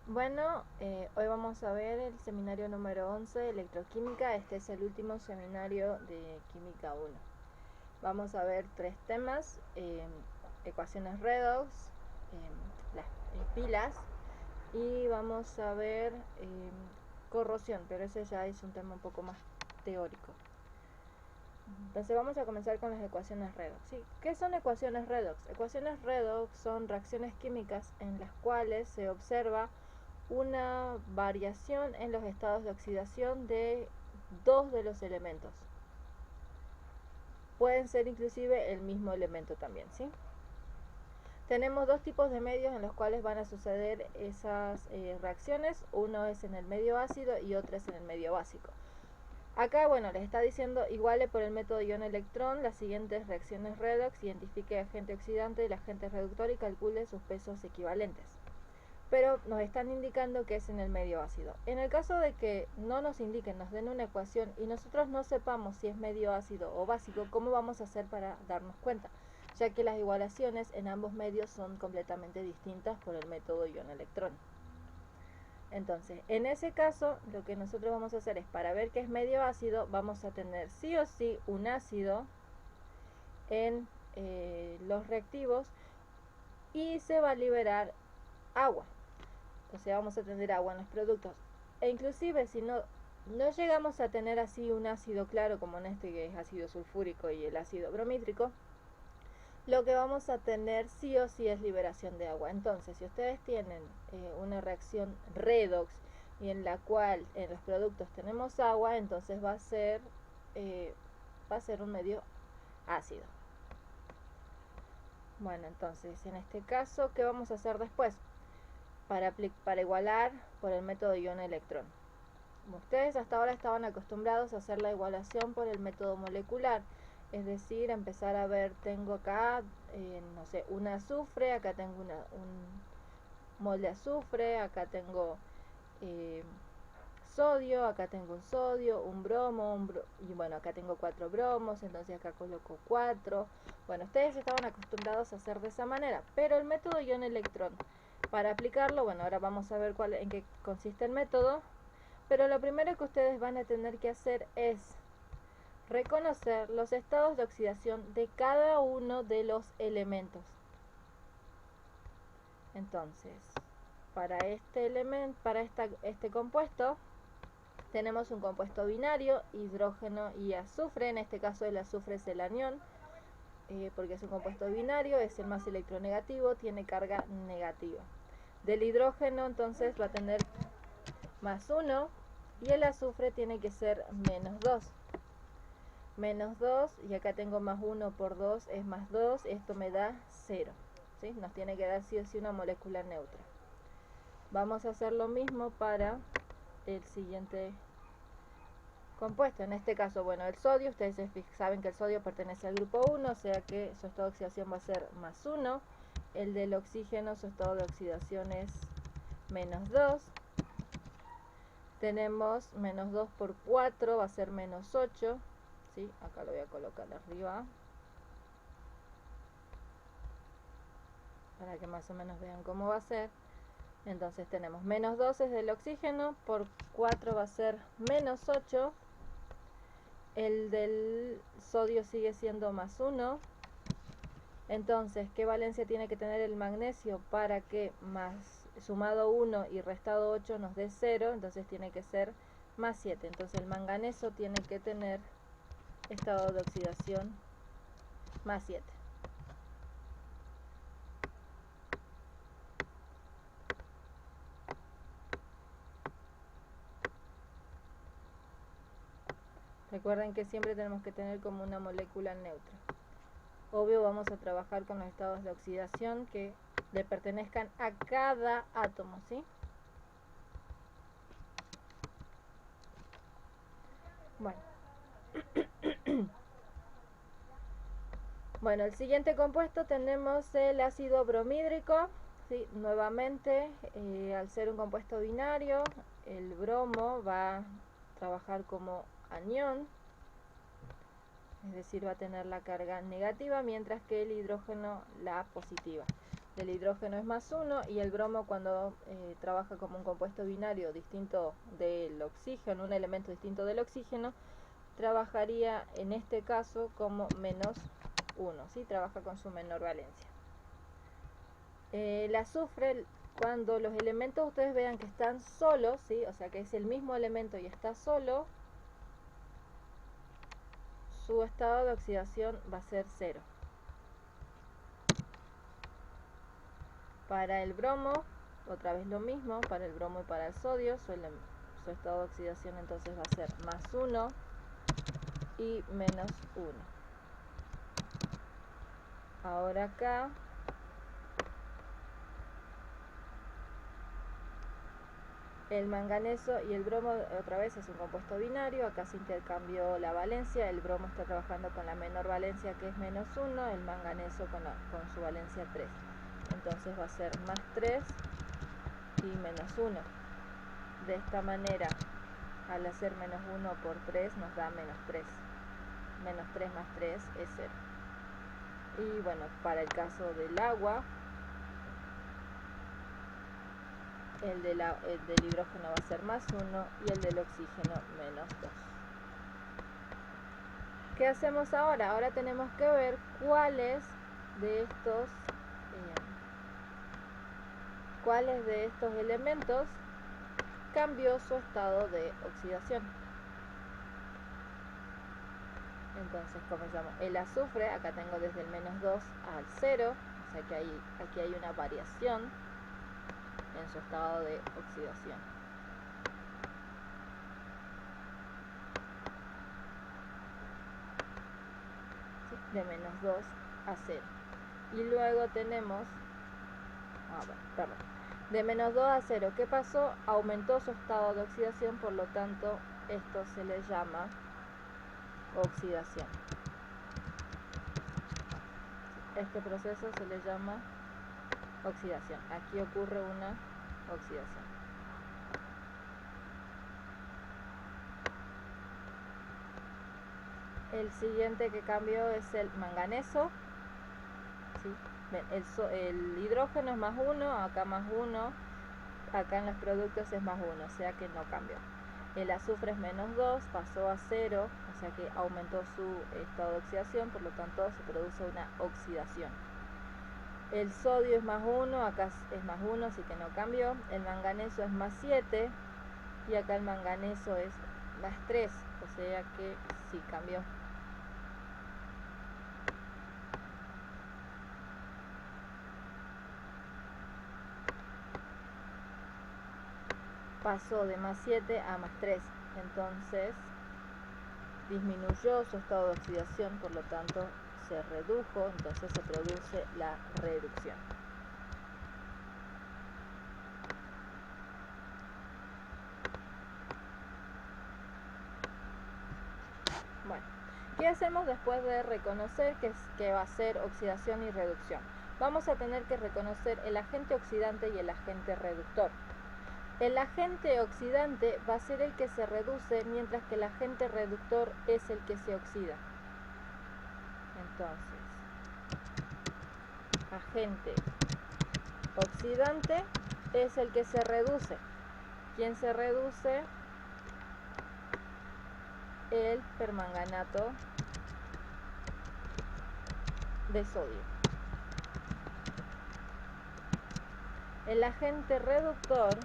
Bueno, hoy vamos a ver el seminario número 11 de electroquímica. Este es el último seminario de química 1. Vamos a ver tres temas: ecuaciones redox, las pilas, y vamos a ver corrosión, pero ese ya es un tema un poco más teórico. Entonces vamos a comenzar con las ecuaciones redox. ¿Sí? ¿Qué son ecuaciones redox? Ecuaciones redox son reacciones químicas en las cuales se observa una variación en los estados de oxidación de dos de los elementos. Pueden ser inclusive el mismo elemento también, ¿sí? Tenemos dos tipos de medios en los cuales van a suceder esas reacciones. Uno es en el medio ácido y otro es en el medio básico. Acá, bueno, les está diciendo iguale por el método ion-electrón las siguientes reacciones redox, identifique agente oxidante y el agente reductor y calcule sus pesos equivalentes. Pero nos están indicando que es en el medio ácido. En el caso de que no nos indiquen, nos den una ecuación y nosotros no sepamos si es medio ácido o básico, ¿cómo vamos a hacer para darnos cuenta? Ya que las igualaciones en ambos medios son completamente distintas por el método ion-electrón. Entonces, en ese caso, lo que nosotros vamos a hacer es, para ver que es medio ácido, vamos a tener sí o sí un ácido en los reactivos y se va a liberar agua. O sea, vamos a tener agua en los productos. E inclusive si no llegamos a tener así un ácido claro, como en este que es ácido sulfúrico y el ácido bromítrico, lo que vamos a tener sí o sí es liberación de agua. Entonces, si ustedes tienen una reacción redox y en la cual en los productos tenemos agua, entonces va a ser un medio ácido. Bueno, entonces en este caso, ¿qué vamos a hacer después? Para igualar por el método ion-electrón. Ustedes hasta ahora estaban acostumbrados a hacer la igualación por el método molecular, es decir, empezar a ver, tengo acá, no sé, un azufre, acá tengo un mol de azufre, acá tengo sodio, acá tengo un sodio, un bromo, y bueno, acá tengo 4 bromos, entonces acá coloco 4. Bueno, ustedes estaban acostumbrados a hacer de esa manera, pero el método ion-electrón, para aplicarlo, bueno, ahora vamos a ver en qué consiste el método, pero lo primero que ustedes van a tener que hacer es reconocer los estados de oxidación de cada uno de los elementos. Entonces, para este compuesto tenemos un compuesto binario, hidrógeno y azufre. En este caso el azufre es el anión, porque es un compuesto binario, es el más electronegativo, tiene carga negativa. Del hidrógeno entonces va a tener más 1 y el azufre tiene que ser menos 2. Menos 2, y acá tengo más 1 por 2 es más 2, esto me da 0. ¿Sí? Nos tiene que dar sí o sí una molécula neutra. Vamos a hacer lo mismo para el siguiente compuesto. En este caso, bueno, el sodio, ustedes saben que el sodio pertenece al grupo 1, o sea que su estado de oxidación va a ser más 1. El del oxígeno, su estado de oxidación es menos 2. Tenemos menos 2 por 4, va a ser menos 8. ¿Sí? Acá lo voy a colocar arriba para que más o menos vean cómo va a ser. Entonces tenemos menos 2 es del oxígeno, por 4 va a ser menos 8. El del sodio sigue siendo más 1. Entonces, ¿qué valencia tiene que tener el magnesio para que más sumado 1 y restado 8 nos dé 0? Entonces tiene que ser más 7. Entonces el manganeso tiene que tener estado de oxidación más 7. Recuerden que siempre tenemos que tener como una molécula neutra. Obvio, vamos a trabajar con los estados de oxidación que le pertenezcan a cada átomo, ¿sí? Bueno. Bueno, el siguiente compuesto tenemos el ácido bromídrico. ¿Sí? Nuevamente, al ser un compuesto binario, el bromo va a trabajar como anión, es decir, va a tener la carga negativa, mientras que el hidrógeno la positiva. del hidrógeno es +1 y el bromo cuando trabaja como un compuesto binario distinto del oxígeno, un elemento distinto del oxígeno, trabajaría en este caso como -1, ¿sí? Trabaja con su menor valencia. El azufre, cuando los elementos ustedes vean que están solos, ¿sí? O sea que es el mismo elemento y está solo, su estado de oxidación va a ser 0. Para el bromo, otra vez lo mismo, para el bromo y para el sodio, su estado de oxidación entonces va a ser +1 y -1. Ahora acá el manganeso y el bromo otra vez es un compuesto binario, acá se intercambió la valencia, el bromo está trabajando con la menor valencia que es -1, el manganeso con su valencia 3. Entonces va a ser +3 y -1. De esta manera, al hacer -1 por 3 nos da -3. -3 más 3 es 0. Y bueno, para el caso del agua, el del hidrógeno va a ser +1 y el del oxígeno -2. ¿Qué hacemos ahora? Ahora tenemos que ver cuáles de estos elementos cambió su estado de oxidación. Entonces comenzamos. El azufre, acá tengo desde el -2 al 0, o sea que aquí hay una variación en su estado de oxidación. ¿Sí? De -2 a 0. Y luego tenemos, de -2 a 0, ¿qué pasó? Aumentó su estado de oxidación, por lo tanto esto se le llama oxidación. Este proceso se le llama oxidación. Aquí ocurre una oxidación. El siguiente que cambió es el manganeso. ¿Sí? Ven, el hidrógeno es +1, acá +1, acá en los productos es +1, o sea que no cambió. El azufre es -2, pasó a 0, o sea que aumentó su estado de oxidación, por lo tanto se produce una oxidación. El sodio es +1, acá es +1, así que no cambió. El manganeso es +7 y acá el manganeso es +3, o sea que sí cambió. Pasó de +7 a +3, entonces disminuyó su estado de oxidación, por lo tanto se redujo, entonces se produce la reducción. Bueno, ¿qué hacemos después de reconocer que va a ser oxidación y reducción? Vamos a tener que reconocer el agente oxidante y el agente reductor. El agente oxidante va a ser el que se reduce, mientras que el agente reductor es el que se oxida. Entonces, agente oxidante es el que se reduce. ¿Quién se reduce? El permanganato de sodio. El agente reductor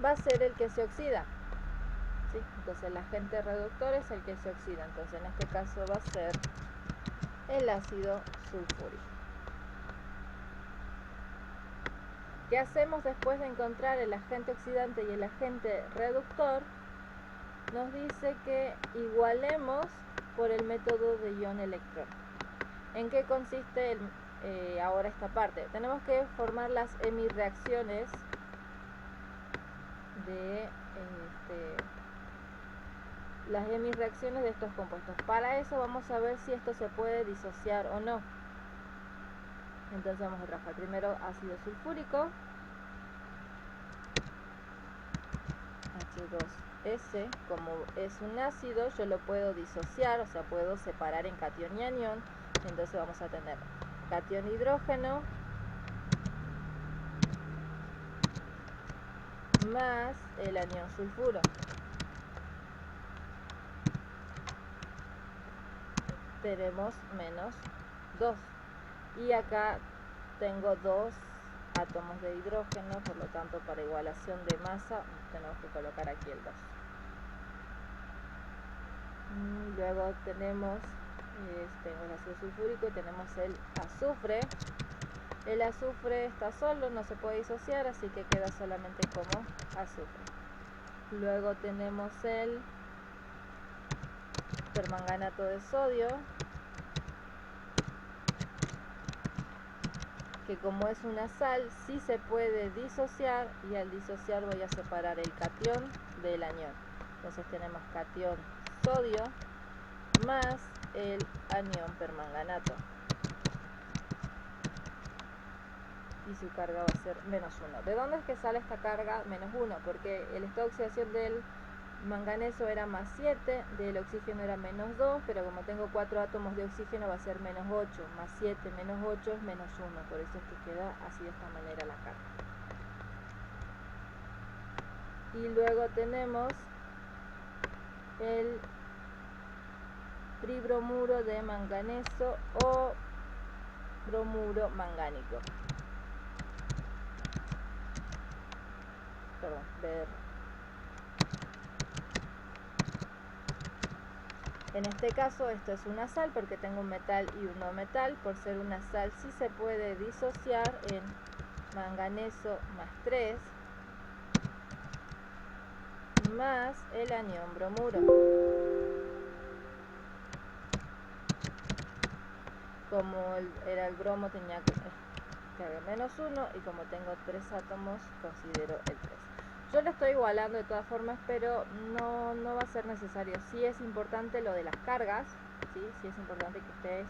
va a ser el que se oxida. ¿Sí? Entonces el agente reductor es el que se oxida. Entonces en este caso va a ser el ácido sulfúrico. ¿Qué hacemos después de encontrar el agente oxidante y el agente reductor? Nos dice que igualemos por el método de ion-electrón. ¿En qué consiste ahora esta parte? Tenemos que formar las hemirreacciones de estos compuestos. Para eso vamos a ver si esto se puede disociar o no. Entonces vamos a trabajar primero ácido sulfúrico, H2 ese, como es un ácido, yo lo puedo disociar, o sea, puedo separar en catión y anión. Entonces vamos a tener catión hidrógeno más el anión sulfuro. Tenemos menos 2. Y acá tengo 2 átomos de hidrógeno, por lo tanto para igualación de masa tenemos que colocar aquí el 2. Luego tenemos el ácido sulfúrico y tenemos el azufre. El azufre está solo, no se puede disociar, así que queda solamente como azufre. Luego tenemos el permanganato de sodio, que como es una sal, sí se puede disociar, y al disociar voy a separar el catión del anión. Entonces tenemos catión sodio más el anión permanganato. Y su carga va a ser menos 1. ¿De dónde es que sale esta carga menos 1? Porque el estado de oxidación del manganeso era más 7, del oxígeno era menos 2, pero como tengo 4 átomos de oxígeno va a ser menos 8, más 7 menos 8 es menos 1, por eso es que queda así de esta manera la carga. Y luego tenemos el tribromuro de manganeso o bromuro mangánico. Perdón, BR. En este caso esto es una sal porque tengo un metal y un no metal. Por ser una sal sí se puede disociar en manganeso más 3 más el anión bromuro. Como era el bromo tenía carga menos 1 y como tengo 3 átomos considero el 3. Yo lo estoy igualando de todas formas, pero no va a ser necesario. Sí es importante lo de las cargas, sí es importante que ustedes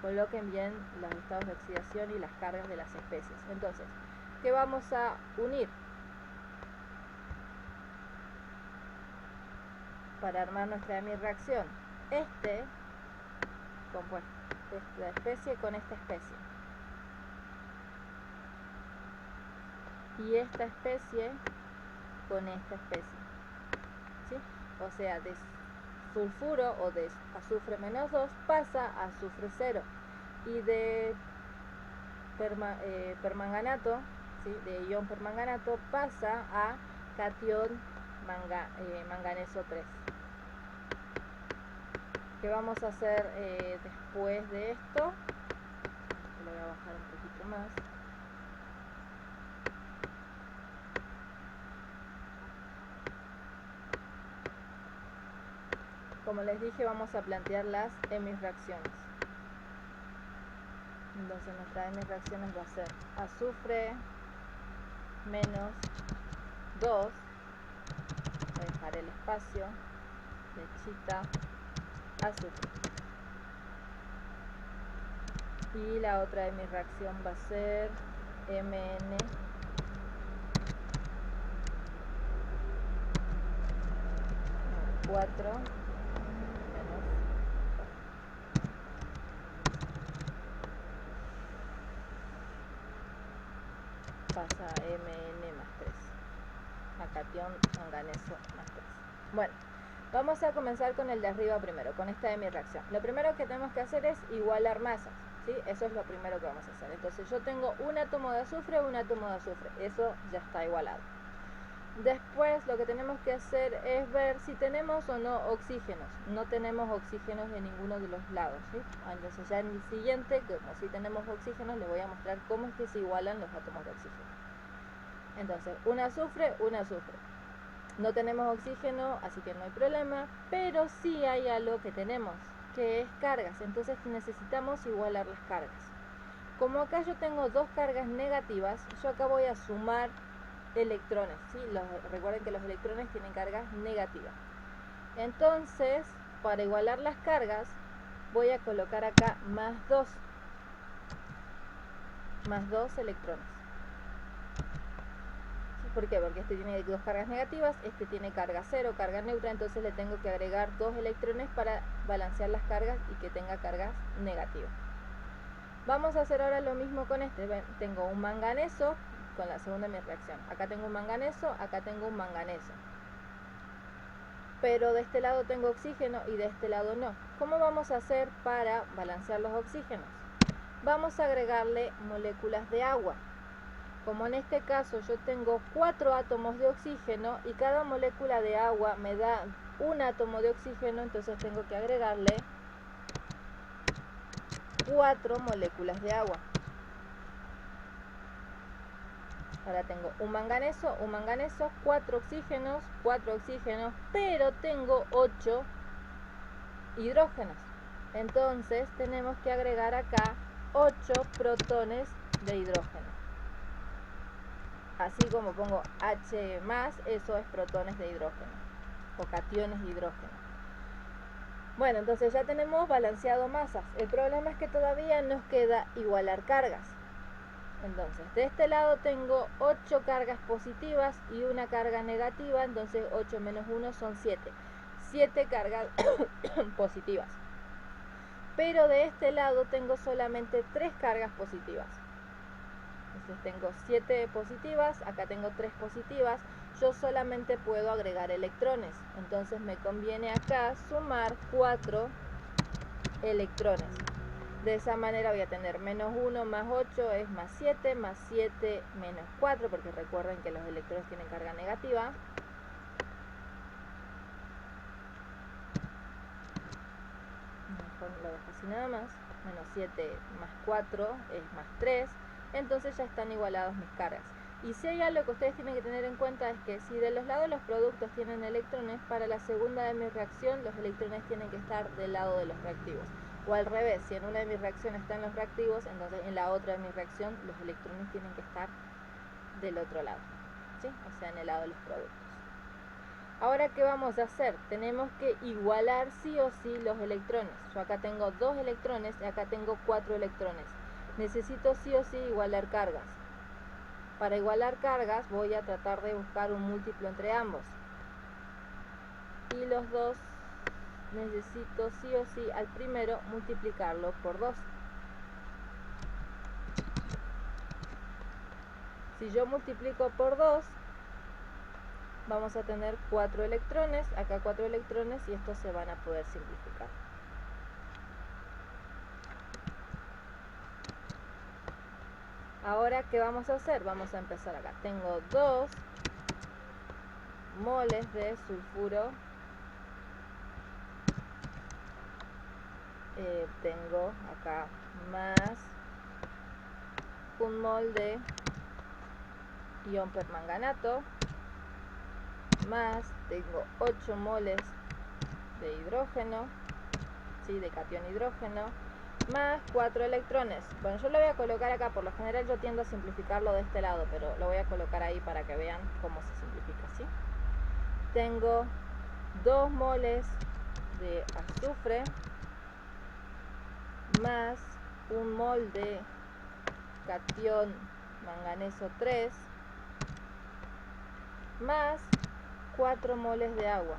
coloquen bien los estados de oxidación y las cargas de las especies. Entonces, ¿qué vamos a unir? Para armar nuestra hemireacción, este compuesto, esta especie con esta especie. Y esta especie con esta especie, ¿sí? O sea, de sulfuro o de azufre menos 2 pasa a azufre 0, y de permanganato, ¿sí? De ion permanganato pasa a catión manganeso 3. ¿Qué vamos a hacer después de esto? Lo voy a bajar un poquito más. Como les dije, vamos a plantear las hemireacciones. Entonces nuestra hemireacciones va a ser azufre menos 2, voy a dejar el espacio, lechita, azufre. Y la otra hemireacción va a ser Mn 4 pasa a Mn más 3, a catión manganeso más 3. Bueno, vamos a comenzar con el de arriba primero, con esta hemireacción. Lo primero que tenemos que hacer es igualar masas, ¿sí? Eso es lo primero que vamos a hacer. Entonces yo tengo un átomo de azufre, un átomo de azufre, eso ya está igualado. Después lo que tenemos que hacer es ver si tenemos o no oxígenos. No tenemos oxígenos de ninguno de los lados, ¿sí? Entonces ya en el siguiente, como si tenemos oxígenos, les voy a mostrar cómo es que se igualan los átomos de oxígeno. Entonces, un azufre, un azufre. No tenemos oxígeno, así que no hay problema, pero sí hay algo que tenemos, que es cargas. Entonces necesitamos igualar las cargas. Como acá yo tengo dos cargas negativas, yo acá voy a sumar electrones, ¿sí? Recuerden que los electrones tienen cargas negativas. Entonces, para igualar las cargas, voy a colocar acá más 2 electrones. ¿Por qué? Porque este tiene dos cargas negativas, este tiene carga cero, carga neutra, entonces le tengo que agregar dos electrones para balancear las cargas y que tenga cargas negativas. Vamos a hacer ahora lo mismo con este. Ven, tengo un manganeso con la segunda de mi reacción. Acá tengo un manganeso, acá tengo un manganeso. Pero de este lado tengo oxígeno y de este lado no. ¿Cómo vamos a hacer para balancear los oxígenos? Vamos a agregarle moléculas de agua. Como en este caso yo tengo 4 átomos de oxígeno y cada molécula de agua me da un átomo de oxígeno, entonces tengo que agregarle 4 moléculas de agua. Ahora tengo un manganeso, 4 oxígenos, pero tengo 8 hidrógenos. Entonces tenemos que agregar acá 8 protones de hidrógeno. Así como pongo H+, eso es protones de hidrógeno o cationes de hidrógeno. Bueno, entonces ya tenemos balanceado masas. El problema es que todavía nos queda igualar cargas. Entonces, de este lado tengo 8 cargas positivas y una carga negativa, entonces 8 menos 1 son 7. 7 cargas positivas. Pero de este lado tengo solamente 3 cargas positivas. Entonces tengo 7 positivas, acá tengo 3 positivas. Yo solamente puedo agregar electrones. Entonces me conviene acá sumar 4 electrones. De esa manera voy a tener menos 1 más 8 es más 7 menos 4, porque recuerden que los electrones tienen carga negativa. Mejor lo dejo así nada más. Menos 7 más 4 es más 3. Entonces ya están igualados mis cargas. Y si hay algo que ustedes tienen que tener en cuenta es que si de los lados de los productos tienen electrones, para la segunda de mi reacción los electrones tienen que estar del lado de los reactivos. O al revés, si en una de mis reacciones están los reactivos, entonces en la otra de mi reacción los electrones tienen que estar del otro lado, ¿sí? O sea, en el lado de los productos. Ahora, ¿qué vamos a hacer? Tenemos que igualar sí o sí los electrones. Yo acá tengo 2 electrones y acá tengo 4 electrones. Necesito sí o sí igualar cargas. Para igualar cargas voy a tratar de buscar un múltiplo entre ambos. Y los dos necesito sí o sí al primero multiplicarlo por 2. Si yo multiplico por 2, vamos a tener 4 electrones, acá 4 electrones y estos se van a poder simplificar. Ahora, ¿qué vamos a hacer? Vamos a empezar acá. Tengo 2 moles de sulfuro. Tengo acá más 1 mol de ion permanganato, más tengo 8 moles de hidrógeno, ¿sí? De catión hidrógeno, más 4 electrones. Bueno, yo lo voy a colocar acá, por lo general yo tiendo a simplificarlo de este lado, pero lo voy a colocar ahí para que vean cómo se simplifica, ¿sí? Tengo 2 moles de azufre, más 1 mol de catión manganeso 3, más 4 moles de agua.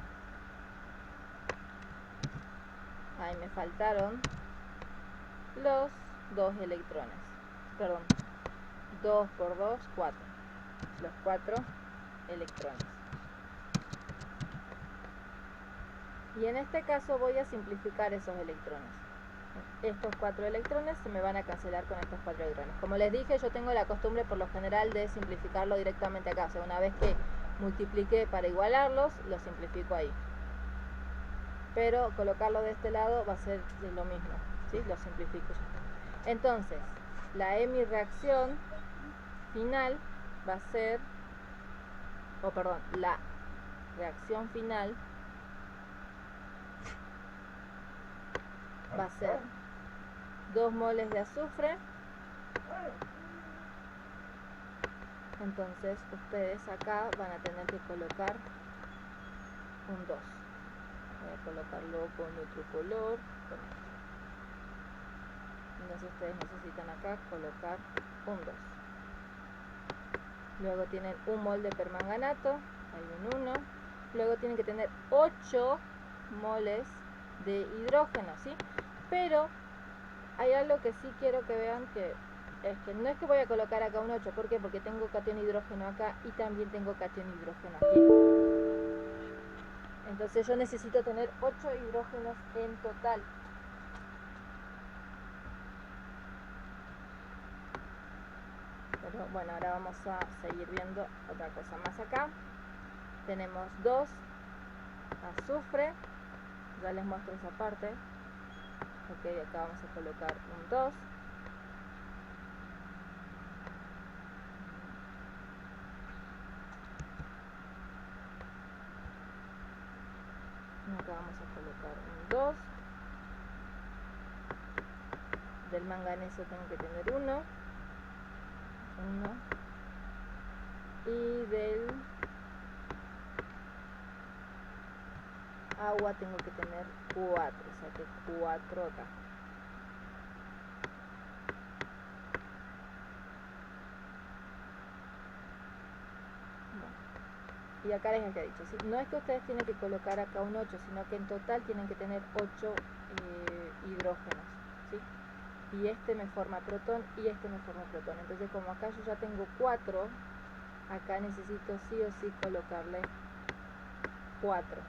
Ahí me faltaron los 2 electrones. Perdón, 2 por 2, 4. Los 4 electrones. Y en este caso voy a simplificar esos electrones. Estos 4 electrones se me van a cancelar con estos 4 electrones. Como les dije, yo tengo la costumbre por lo general de simplificarlo directamente acá. O sea, una vez que multipliqué para igualarlos, lo simplifico ahí. Pero colocarlo de este lado va a ser lo mismo, ¿sí? Lo simplifico yo. Entonces, la hemireacción final va a ser, la reacción final va a ser 2 moles de azufre. Entonces ustedes acá van a tener que colocar un 2. Voy a colocarlo con otro color, con este. Entonces ustedes necesitan acá colocar un 2. Luego tienen 1 mol de permanganato, hay un 1. Luego tienen que tener 8 moles de hidrógeno, ¿sí? Pero hay algo que sí quiero que vean, que es que no es que voy a colocar acá un 8, ¿por qué? Porque tengo cation hidrógeno acá y también tengo cation hidrógeno aquí. Entonces yo necesito tener 8 hidrógenos en total. Pero bueno, ahora vamos a seguir viendo otra cosa más acá. Tenemos 2 azufre, ya les muestro esa parte. Ok, acá vamos a colocar un 2. Acá vamos a colocar un 2. Del manganeso tengo que tener 1. Y del agua tengo que tener 4, o sea que 4 acá. Bueno. Y acá les había dicho, ¿sí? No es que ustedes tienen que colocar acá un 8, sino que en total tienen que tener 8 hidrógenos, ¿sí? Y este me forma protón y este me forma protón. Entonces como acá yo ya tengo 4, acá necesito sí o sí colocarle 4.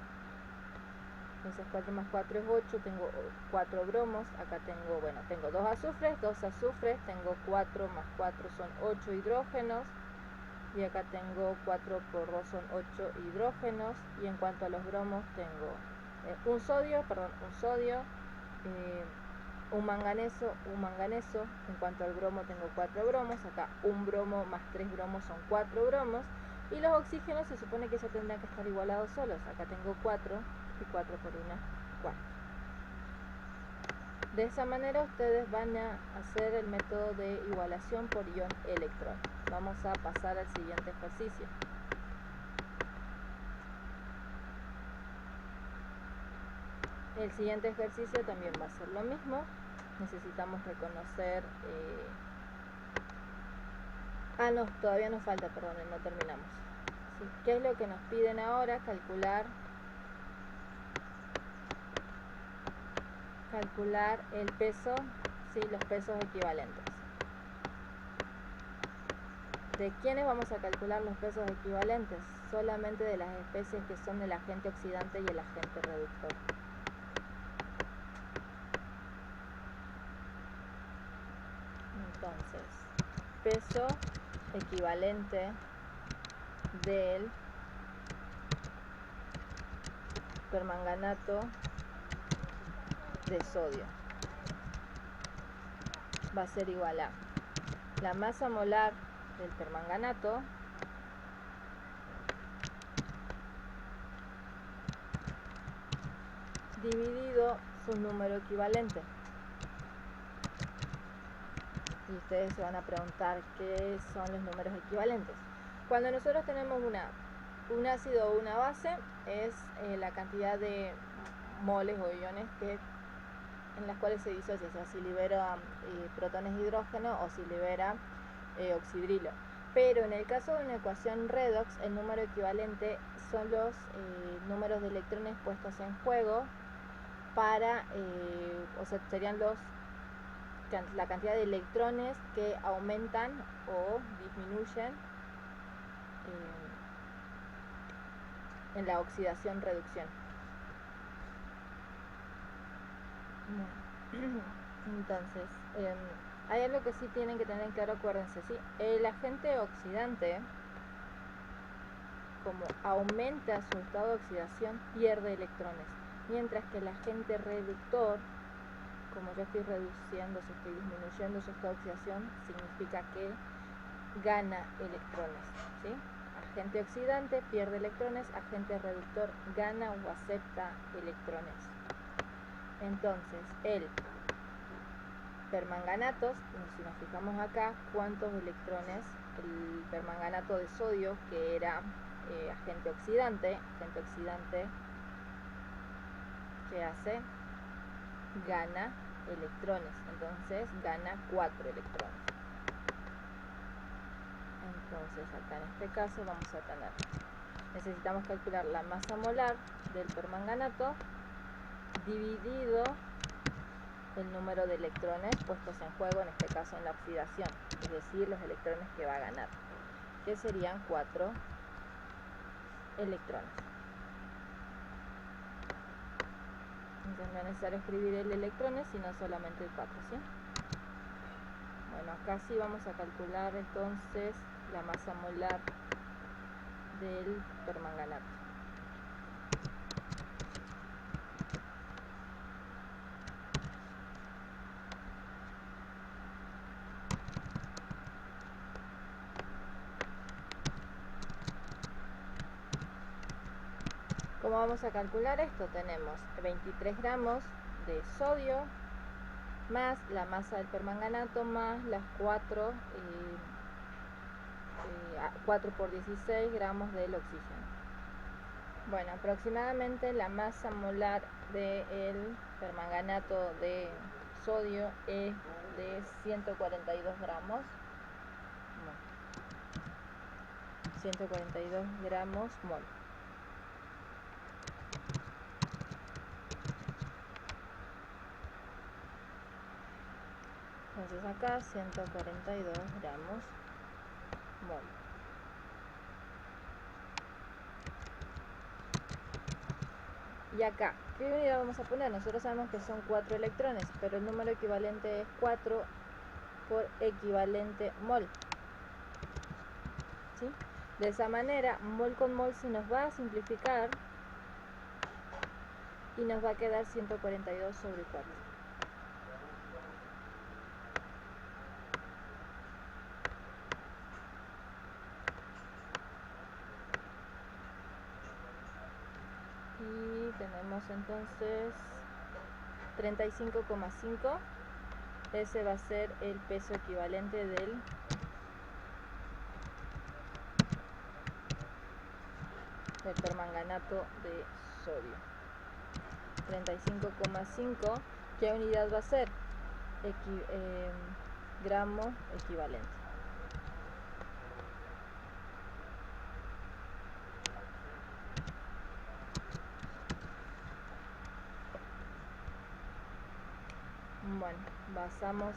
Entonces 4 más 4 es 8, tengo 4 bromos, acá tengo, bueno, tengo 2 azufres, tengo 4 más 4 son 8 hidrógenos, y acá tengo 4 por 2 son 8 hidrógenos, y en cuanto a los bromos tengo un sodio, un manganeso, en cuanto al bromo tengo 4 bromos, acá un bromo más 3 bromos son 4 bromos, y los oxígenos se supone que ya tendrán que estar igualados solos, acá tengo 4, y 4 por 1, 4. De esa manera ustedes van a hacer el método de igualación por ion electrón. Vamos a pasar al siguiente ejercicio. El siguiente ejercicio también va a ser lo mismo. Necesitamos reconocer... no, todavía nos falta, perdonen, no terminamos. ¿Sí? ¿Qué es lo que nos piden ahora? Calcular el peso, ¿sí? Los pesos equivalentes. ¿De quiénes vamos a calcular los pesos equivalentes? Solamente de las especies que son el agente oxidante y el agente reductor. Entonces, peso equivalente del permanganato de sodio va a ser igual a la masa molar del permanganato dividido su número equivalente. Y ustedes se van a preguntar qué son los números equivalentes. Cuando nosotros tenemos un ácido o una base, es la cantidad de moles o iones en las cuales se disocia, o sea, si libera protones de hidrógeno o si libera oxidrilo. Pero en el caso de una ecuación redox, el número equivalente son los números de electrones puestos en juego para, o sea, serían la cantidad de electrones que aumentan o disminuyen en la oxidación-reducción. Entonces, hay algo que sí tienen que tener claro, acuérdense, ¿sí? El agente oxidante, como aumenta su estado de oxidación, pierde electrones, mientras que el agente reductor, como yo estoy reduciendo, si estoy disminuyendo su estado de oxidación, significa que gana electrones, ¿sí? Agente oxidante pierde electrones, agente reductor gana o acepta electrones. Entonces, el permanganatos, si nos fijamos acá, cuántos electrones el permanganato de sodio, que era agente oxidante, ¿qué hace? Gana electrones, entonces gana 4 electrones. Entonces acá en este caso vamos a tener, necesitamos calcular la masa molar del permanganato dividido el número de electrones puestos en juego, en este caso en la oxidación, es decir, los electrones que va a ganar, que serían 4 electrones. Entonces no es necesario escribir el electrones, sino solamente el 4, ¿sí? Bueno, acá sí vamos a calcular entonces la masa molar del permanganato. ¿Cómo vamos a calcular esto? Tenemos 23 gramos de sodio más la masa del permanganato más las 4 por 16 gramos del oxígeno. Bueno, aproximadamente la masa molar del permanganato de sodio es de 142 gramos. 142 gramos mol. Entonces acá 142 gramos mol. Y acá, ¿qué unidad vamos a poner? Nosotros sabemos que son 4 electrones, pero el número equivalente es 4 por equivalente mol. ¿Sí? De esa manera, mol con mol se nos va a simplificar y nos va a quedar 142 sobre 4. Y tenemos entonces 35,5. Ese va a ser el peso equivalente del permanganato de sodio. 35,5. ¿Qué unidad va a ser? Gramo equivalente. Bueno, pasamos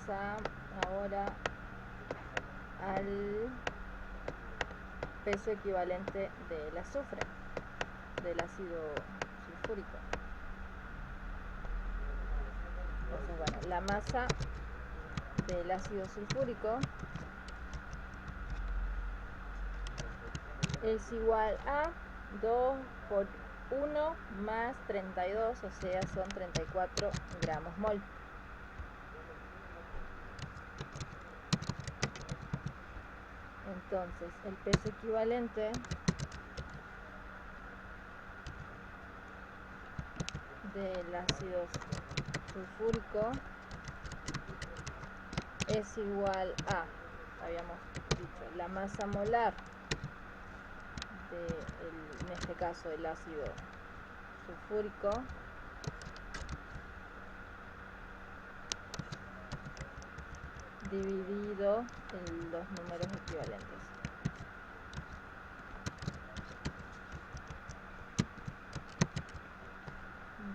ahora al peso equivalente del azufre, del ácido sulfúrico. Entonces, bueno, la masa del ácido sulfúrico es igual a 2 por 1 más 32, o sea, son 34 gramos mol. Entonces, el peso equivalente del ácido sulfúrico es igual a, habíamos dicho, la masa molar en este caso el ácido sulfúrico dividido en los números equivalentes.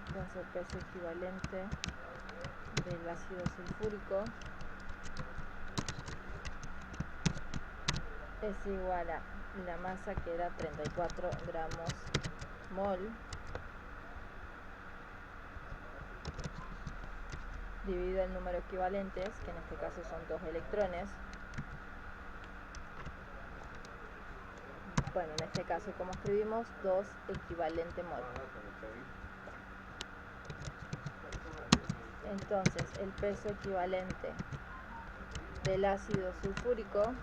Entonces el peso equivalente del ácido sulfúrico es igual a la masa, que era 34 gramos mol, dividido el número equivalentes, que en este caso son 2 electrones. Bueno, en este caso, como escribimos, 2 equivalente mol. Entonces, el peso equivalente del ácido sulfúrico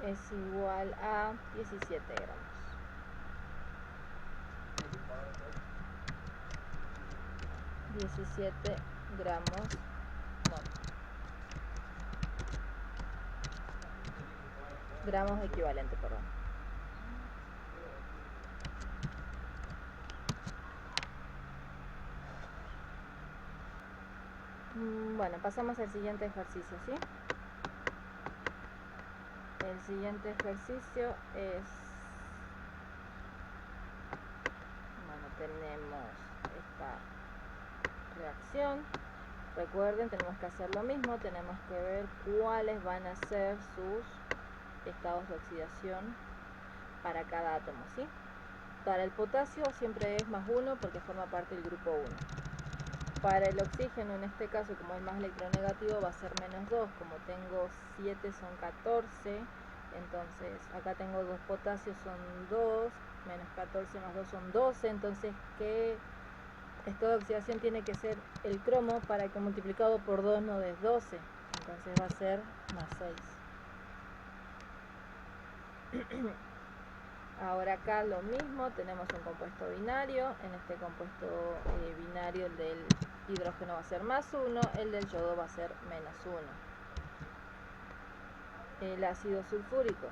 es igual a 17 gramos. 17 gramos mol. Gramos equivalente, perdón. Bueno, pasamos al siguiente ejercicio, ¿sí? El siguiente ejercicio es, bueno, tenemos esta reacción. Recuerden, tenemos que hacer lo mismo, tenemos que ver cuáles van a ser sus estados de oxidación para cada átomo, ¿sí? Para el potasio siempre es +1 porque forma parte del grupo 1. Para el oxígeno, en este caso, como es más electronegativo, va a ser -2. Como tengo 7 son 14, entonces acá tengo 2 potasios, son 2, menos 14 más 2 son 12, entonces ¿qué estado de oxidación tiene que ser el cromo para que multiplicado por 2 no des 12? Entonces va a ser +6. Ahora acá lo mismo, tenemos un compuesto binario. En este compuesto binario el del hidrógeno va a ser +1, el del yodo va a ser -1. El ácido sulfúrico.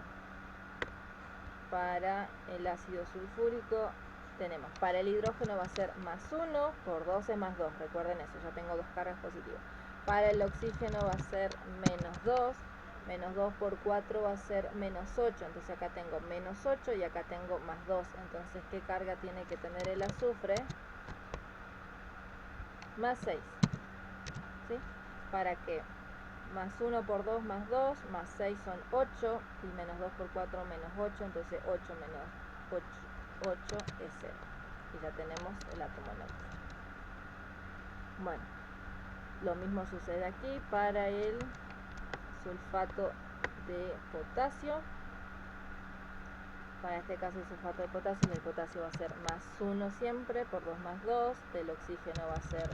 Para el ácido sulfúrico tenemos, para el hidrógeno va a ser +1 por 2 es +2, recuerden eso, ya tengo 2 cargas positivas. Para el oxígeno va a ser -2, -2 por 4 va a ser -8, entonces acá tengo -8 y acá tengo +2, entonces ¿qué carga tiene que tener el azufre? +6, ¿sí? ¿Para qué? +1 por 2 +2, +6 son 8, y -2 por 4 -8, entonces 8 menos 8 es 0. Y ya tenemos el átomo neutro. Bueno, lo mismo sucede aquí para el sulfato de potasio. Para este caso el sulfato de potasio, el potasio va a ser +1 siempre, por 2 +2, del oxígeno va a ser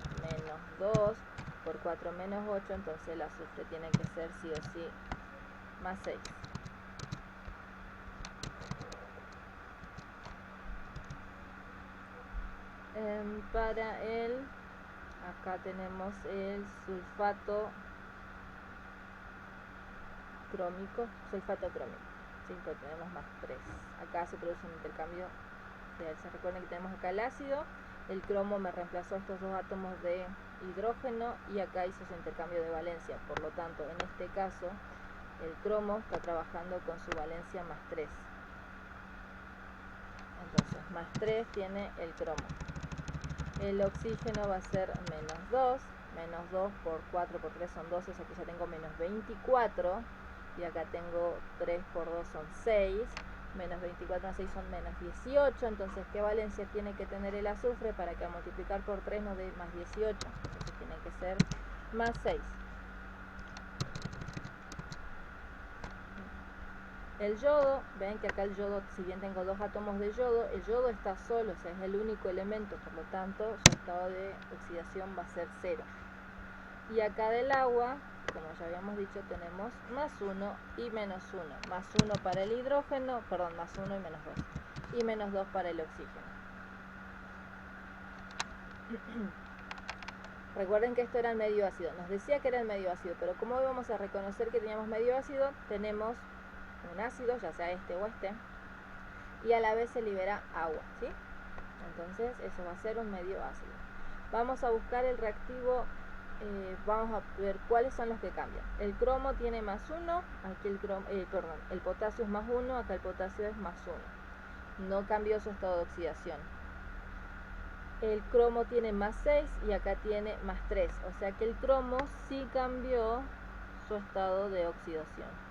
-2, por 4 -8, entonces el azufre tiene que ser sí o sí +6. Para el, acá tenemos el sulfato crómico, ¿sí? Pues tenemos +3. Acá se produce un intercambio de, se recuerden que tenemos acá el ácido, el cromo me reemplazó estos dos átomos de hidrógeno y acá hizo su intercambio de valencia, por lo tanto en este caso el cromo está trabajando con su valencia +3, entonces +3 tiene el cromo. El oxígeno va a ser -2, -2 por 4 por 3 son 12, o sea que ya tengo -24, y acá tengo 3 por 2 son 6, -24 más 6 son -18, entonces ¿qué valencia tiene que tener el azufre para que al multiplicar por 3 nos dé +18? Entonces tiene que ser +6. El yodo, ven que acá el yodo, si bien tengo 2 átomos de yodo, el yodo está solo, o sea, es el único elemento, por lo tanto su estado de oxidación va a ser 0. Y acá del agua, como ya habíamos dicho, tenemos +1 y -1. +1 para el hidrógeno, perdón, +1 y -2. Y -2 para el oxígeno. Recuerden que esto era el medio ácido. Nos decía que era el medio ácido, pero ¿cómo íbamos a reconocer que teníamos medio ácido? Tenemos un ácido, ya sea este o este, y a la vez se libera agua, ¿sí? Entonces eso va a ser un medio ácido. Vamos a buscar el reactivo, vamos a ver cuáles son los que cambian. El cromo tiene +1, aquí el potasio es +1, acá el potasio es +1. No cambió su estado de oxidación. El cromo tiene +6 y acá tiene +3, o sea que el cromo sí cambió su estado de oxidación.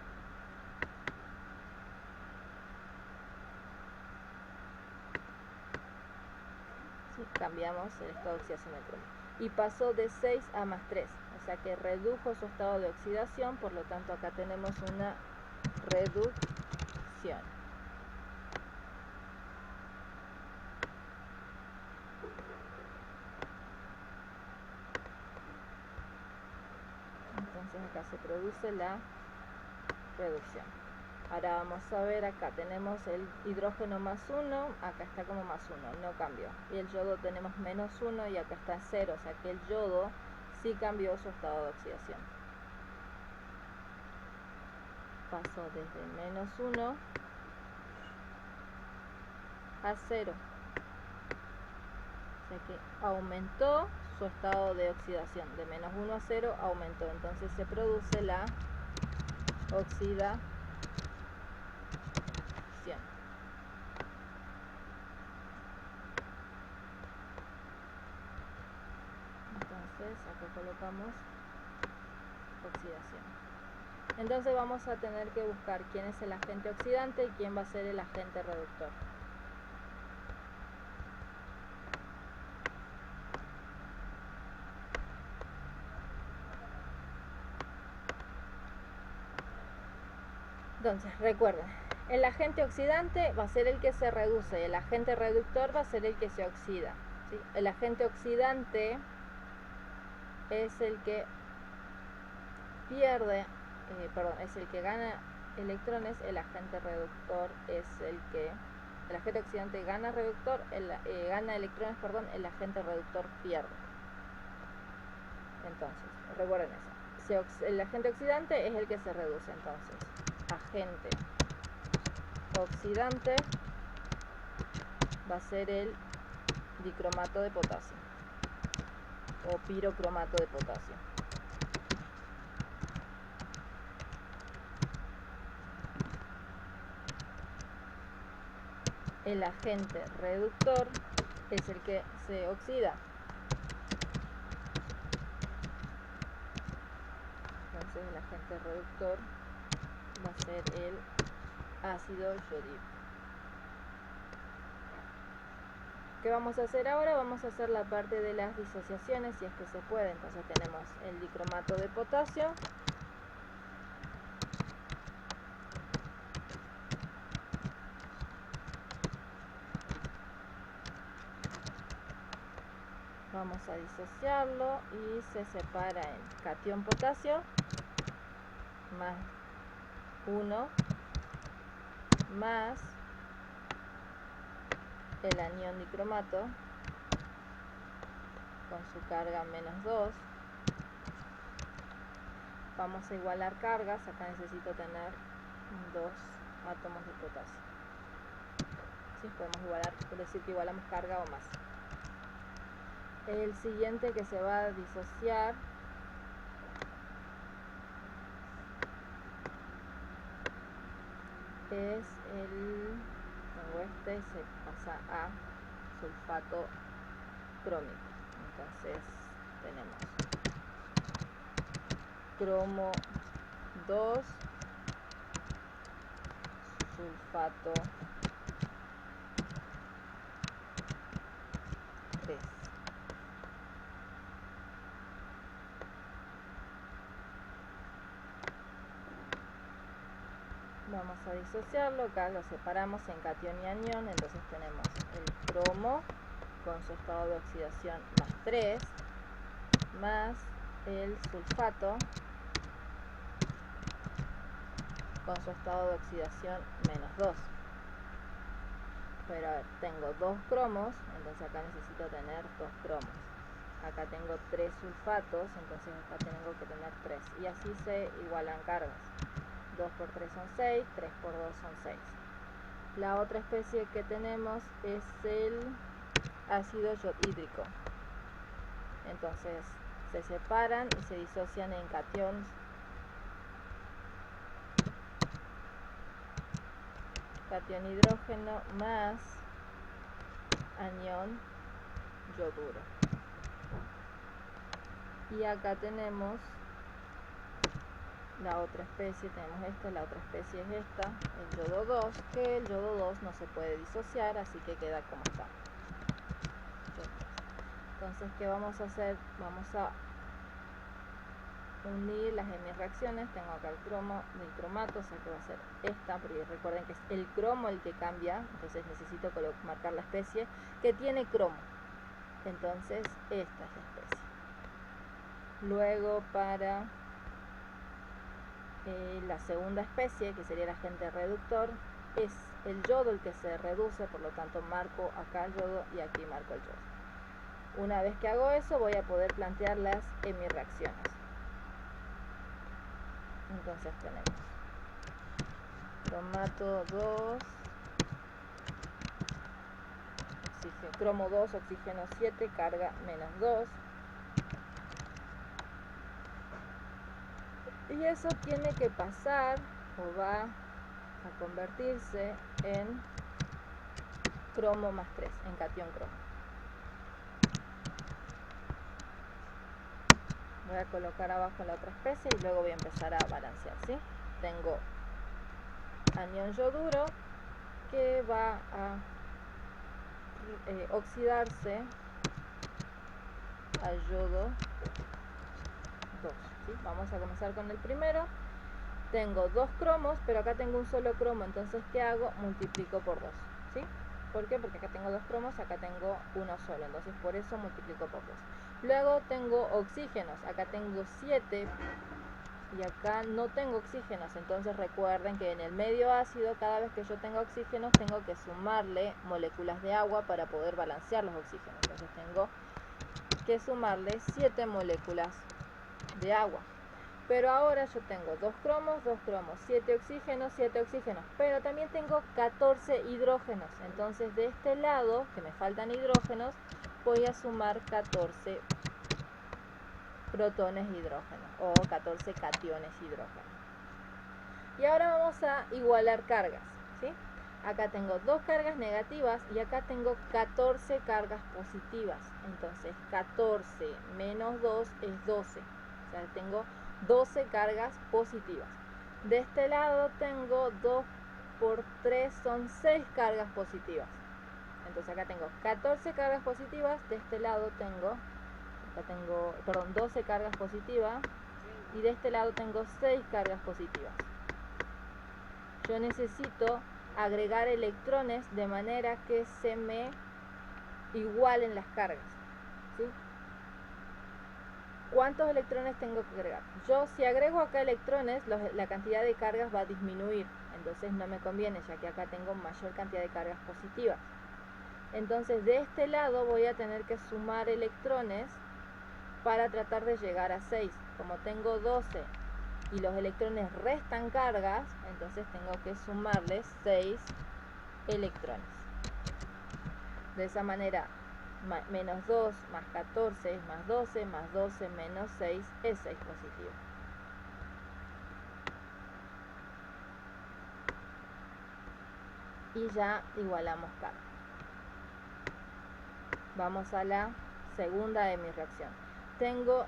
Sí, cambiamos el estado de oxidación del cromo. Y pasó de 6 a +3, o sea que redujo su estado de oxidación, por lo tanto acá tenemos una reducción. Entonces acá se produce la reducción. Ahora vamos a ver, acá tenemos el hidrógeno +1, acá está como +1, no cambió. Y el yodo tenemos -1 y acá está 0, o sea que el yodo sí cambió su estado de oxidación. Pasó desde -1 a 0. O sea que aumentó su estado de oxidación. De -1 a 0 aumentó. Entonces se produce la oxidación. Entonces acá colocamos oxidación. Entonces vamos a tener que buscar quién es el agente oxidante y quién va a ser el agente reductor. Entonces recuerden, el agente oxidante va a ser el que se reduce y el agente reductor va a ser el que se oxida, ¿sí? El agente oxidante es el que pierde, es el que gana electrones. El agente reductor es el agente oxidante gana gana electrones, el agente reductor pierde. Entonces, recuerden eso. El agente oxidante es el que se reduce. Entonces, agente oxidante va a ser el dicromato de potasio o pirocromato de potasio. El agente reductor es el que se oxida. Entonces el agente reductor va a ser el ácido yodídrico. ¿Qué vamos a hacer ahora? Vamos a hacer la parte de las disociaciones, si es que se puede. Entonces tenemos el dicromato de potasio, vamos a disociarlo y se separa en catión potasio más 1 más el anión dicromato con su carga -2. Vamos a igualar cargas. Acá necesito tener 2 átomos de potasio. ¿Sí? Podemos igualar, por decir que igualamos carga o más. El siguiente que se va a disociar es se pasa a sulfato crómico. Entonces tenemos cromo 2, sulfato 3. Vamos a disociarlo. Acá lo separamos en catión y anión. Entonces tenemos el cromo con su estado de oxidación +3 más el sulfato con su estado de oxidación -2. Pero a ver, tengo 2 cromos, entonces acá necesito tener 2 cromos. Acá tengo 3 sulfatos, entonces acá tengo que tener 3. Y así se igualan cargas. 2 por 3 son 6, 3 por 2 son 6. La otra especie que tenemos es el ácido yodhídrico. Entonces se separan y se disocian en cationes. Catión hidrógeno más anión yoduro. Y acá tenemos la otra especie, tenemos esta, la otra especie es esta, el yodo 2, que el yodo 2 no se puede disociar, así que queda como está. Entonces, ¿qué vamos a hacer? Vamos a unir las hemireacciones. Tengo acá el cromo del cromato, o sea que va a ser esta, porque recuerden que es el cromo el que cambia, entonces necesito marcar la especie que tiene cromo. Entonces, esta es la especie. Luego, para la segunda especie, que sería el agente reductor, es el yodo el que se reduce, por lo tanto marco acá el yodo y aquí marco el yodo. Una vez que hago eso, voy a poder plantear las hemireacciones. Entonces tenemos cromato 2, cromo 2, oxígeno 7, carga -2, Y eso tiene que pasar o va a convertirse en cromo más 3, en catión cromo. Voy a colocar abajo la otra especie y luego voy a empezar a balancear, ¿sí? Tengo anión yoduro que va a oxidarse a yodo 2, ¿sí? Vamos a comenzar con el primero. Tengo dos cromos, pero acá tengo un solo cromo, entonces ¿qué hago? Multiplico por 2, ¿sí? ¿Por qué? Porque acá tengo dos cromos, acá tengo uno solo, entonces por eso multiplico por 2. Luego tengo oxígenos, acá tengo 7 y acá no tengo oxígenos, entonces recuerden que en el medio ácido, cada vez que yo tenga oxígenos, tengo que sumarle moléculas de agua para poder balancear los oxígenos. Entonces tengo que sumarle 7 moléculas de agua. Pero ahora yo tengo 2 cromos, 7 oxígenos, pero también tengo 14 hidrógenos. Entonces de este lado, que me faltan hidrógenos, voy a sumar 14 protones de hidrógeno o 14 cationes hidrógeno. Y ahora vamos a igualar cargas, ¿sí? Acá tengo 2 cargas negativas y acá tengo 14 cargas positivas. Entonces 14 menos 2 es 12. O sea, tengo 12 cargas positivas. De este lado tengo 2 por 3 son 6 cargas positivas. Entonces acá tengo 14 cargas positivas, de este lado tengo 12 cargas positivas y de este lado tengo 6 cargas positivas. Yo necesito agregar electrones de manera que se me igualen las cargas, ¿sí? ¿Cuántos electrones tengo que agregar? Yo si agrego acá electrones, la cantidad de cargas va a disminuir, entonces no me conviene, ya que acá tengo mayor cantidad de cargas positivas. Entonces de este lado voy a tener que sumar electrones para tratar de llegar a 6. Como tengo 12 y los electrones restan cargas, entonces tengo que sumarles 6 electrones. De esa manera, menos 2 más 14 más 12 más 12 menos 6 es 6 positivo. Y ya igualamos carga. Vamos a la segunda de mi reacción. Tengo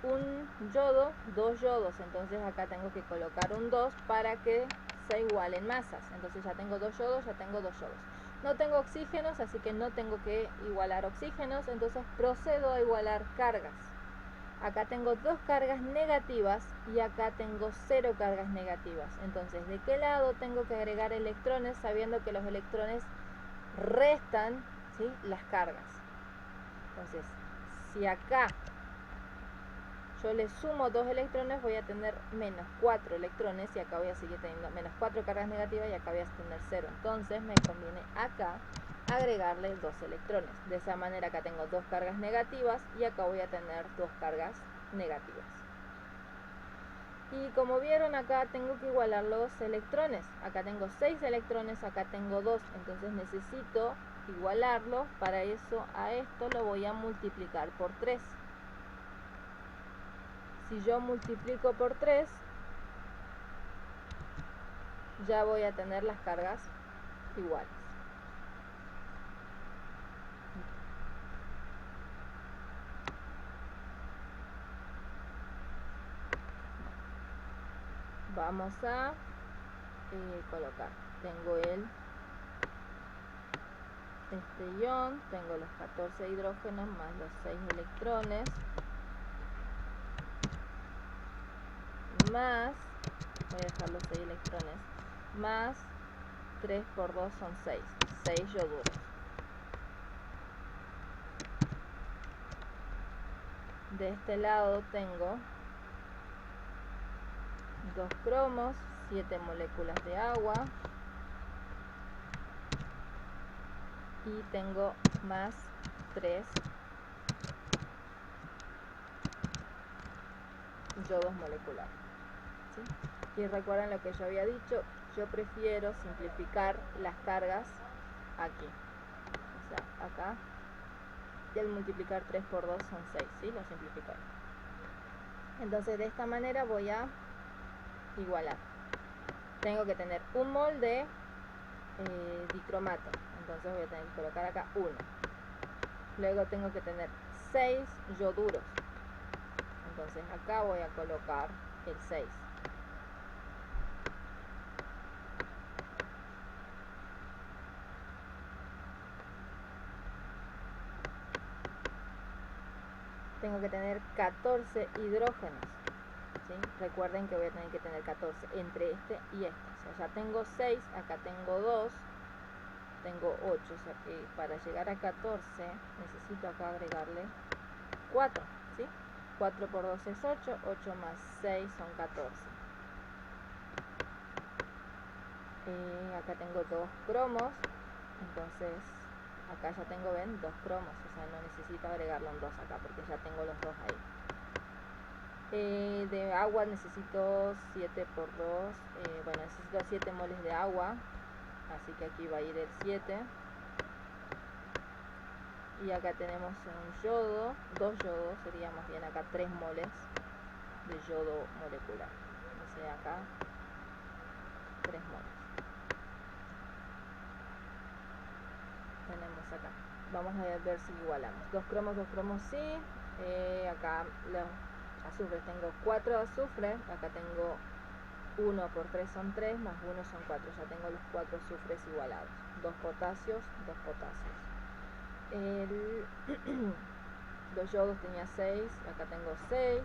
un yodo, 2 yodos, entonces acá tengo que colocar un 2 para que se igualen masas. Entonces ya tengo 2 yodos, ya tengo 2 yodos. No tengo oxígenos, así que no tengo que igualar oxígenos, entonces procedo a igualar cargas. Acá tengo 2 cargas negativas y acá tengo 0 cargas negativas. Entonces, ¿de qué lado tengo que agregar electrones sabiendo que los electrones restan, ¿sí?, las cargas? Entonces, si acá yo le sumo 2 electrones, voy a tener menos 4 electrones y acá voy a seguir teniendo menos 4 cargas negativas y acá voy a tener 0. Entonces me conviene acá agregarle 2 electrones. De esa manera acá tengo 2 cargas negativas y acá voy a tener 2 cargas negativas. Y como vieron, acá tengo que igualar los electrones. Acá tengo 6 electrones, acá tengo 2. Entonces necesito igualarlo. Para eso a esto lo voy a multiplicar por 3. Si yo multiplico por 3, ya voy a tener las cargas iguales. Vamos a colocar. Tengo este ion, tengo los 14 hidrógenos más los 6 electrones, más, voy a dejar los 6 electrones, más 3 por 2 son 6 yoduros. De este lado tengo 2 cromos, 7 moléculas de agua y tengo más 3 yodos moleculares, ¿sí? Y recuerden lo que yo había dicho, yo prefiero simplificar las cargas aquí, o sea, acá, y al multiplicar 3 por 2 son 6, ¿sí? Lo simplifico ahí. Entonces de esta manera voy a igualar. Tengo que tener un mol de dicromato, entonces voy a tener que colocar acá 1. Luego tengo que tener 6 ioduros, entonces acá voy a colocar el 6. Tengo que tener 14 hidrógenos, ¿sí? Recuerden que voy a tener que tener 14 entre este y este. O sea, ya tengo 6, acá tengo 2, tengo 8. O sea que para llegar a 14 necesito acá agregarle 4, ¿sí? 4 por 2 es 8, 8 más 6 son 14. Acá tengo 2 cromos, entonces acá ya tengo, ven, 2 cromos, o sea, no necesito agregarle un 2 acá porque ya tengo los 2 ahí. De agua necesito 7 por 2, bueno, necesito 7 moles de agua, así que aquí va a ir el 7. Y acá tenemos un yodo, 2 yodos, sería más bien acá 3 moles de yodo molecular, o sea, acá 3 moles. Tenemos acá, vamos a ver si igualamos, 2 cromos sí, acá los azufres, tengo 4 azufres, acá tengo 1 por 3 son 3, más 1 son 4, ya tengo los 4 azufres igualados, 2 potasios, 2 potasios. Los yodos tenía 6, acá tengo 6,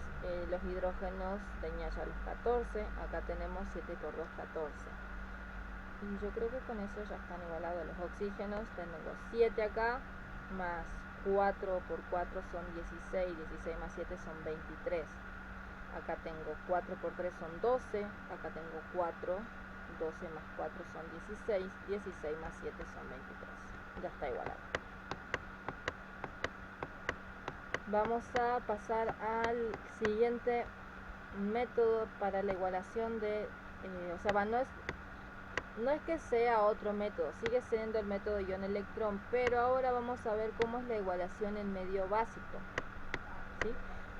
los hidrógenos tenía ya los 14, acá tenemos 7 por 2, 14. Y yo creo que con eso ya están igualados los oxígenos, tengo 7 acá, más 4 por 4 son 16, 16 más 7 son 23. Acá tengo 4 por 3 son 12, acá tengo 4, 12 más 4 son 16, 16 más 7 son 23. Ya está igualado. Vamos a pasar al siguiente método para la igualación de, o sea, no es que sea otro método, sigue siendo el método ion-electrón, pero ahora vamos a ver cómo es la igualación en medio básico, ¿sí?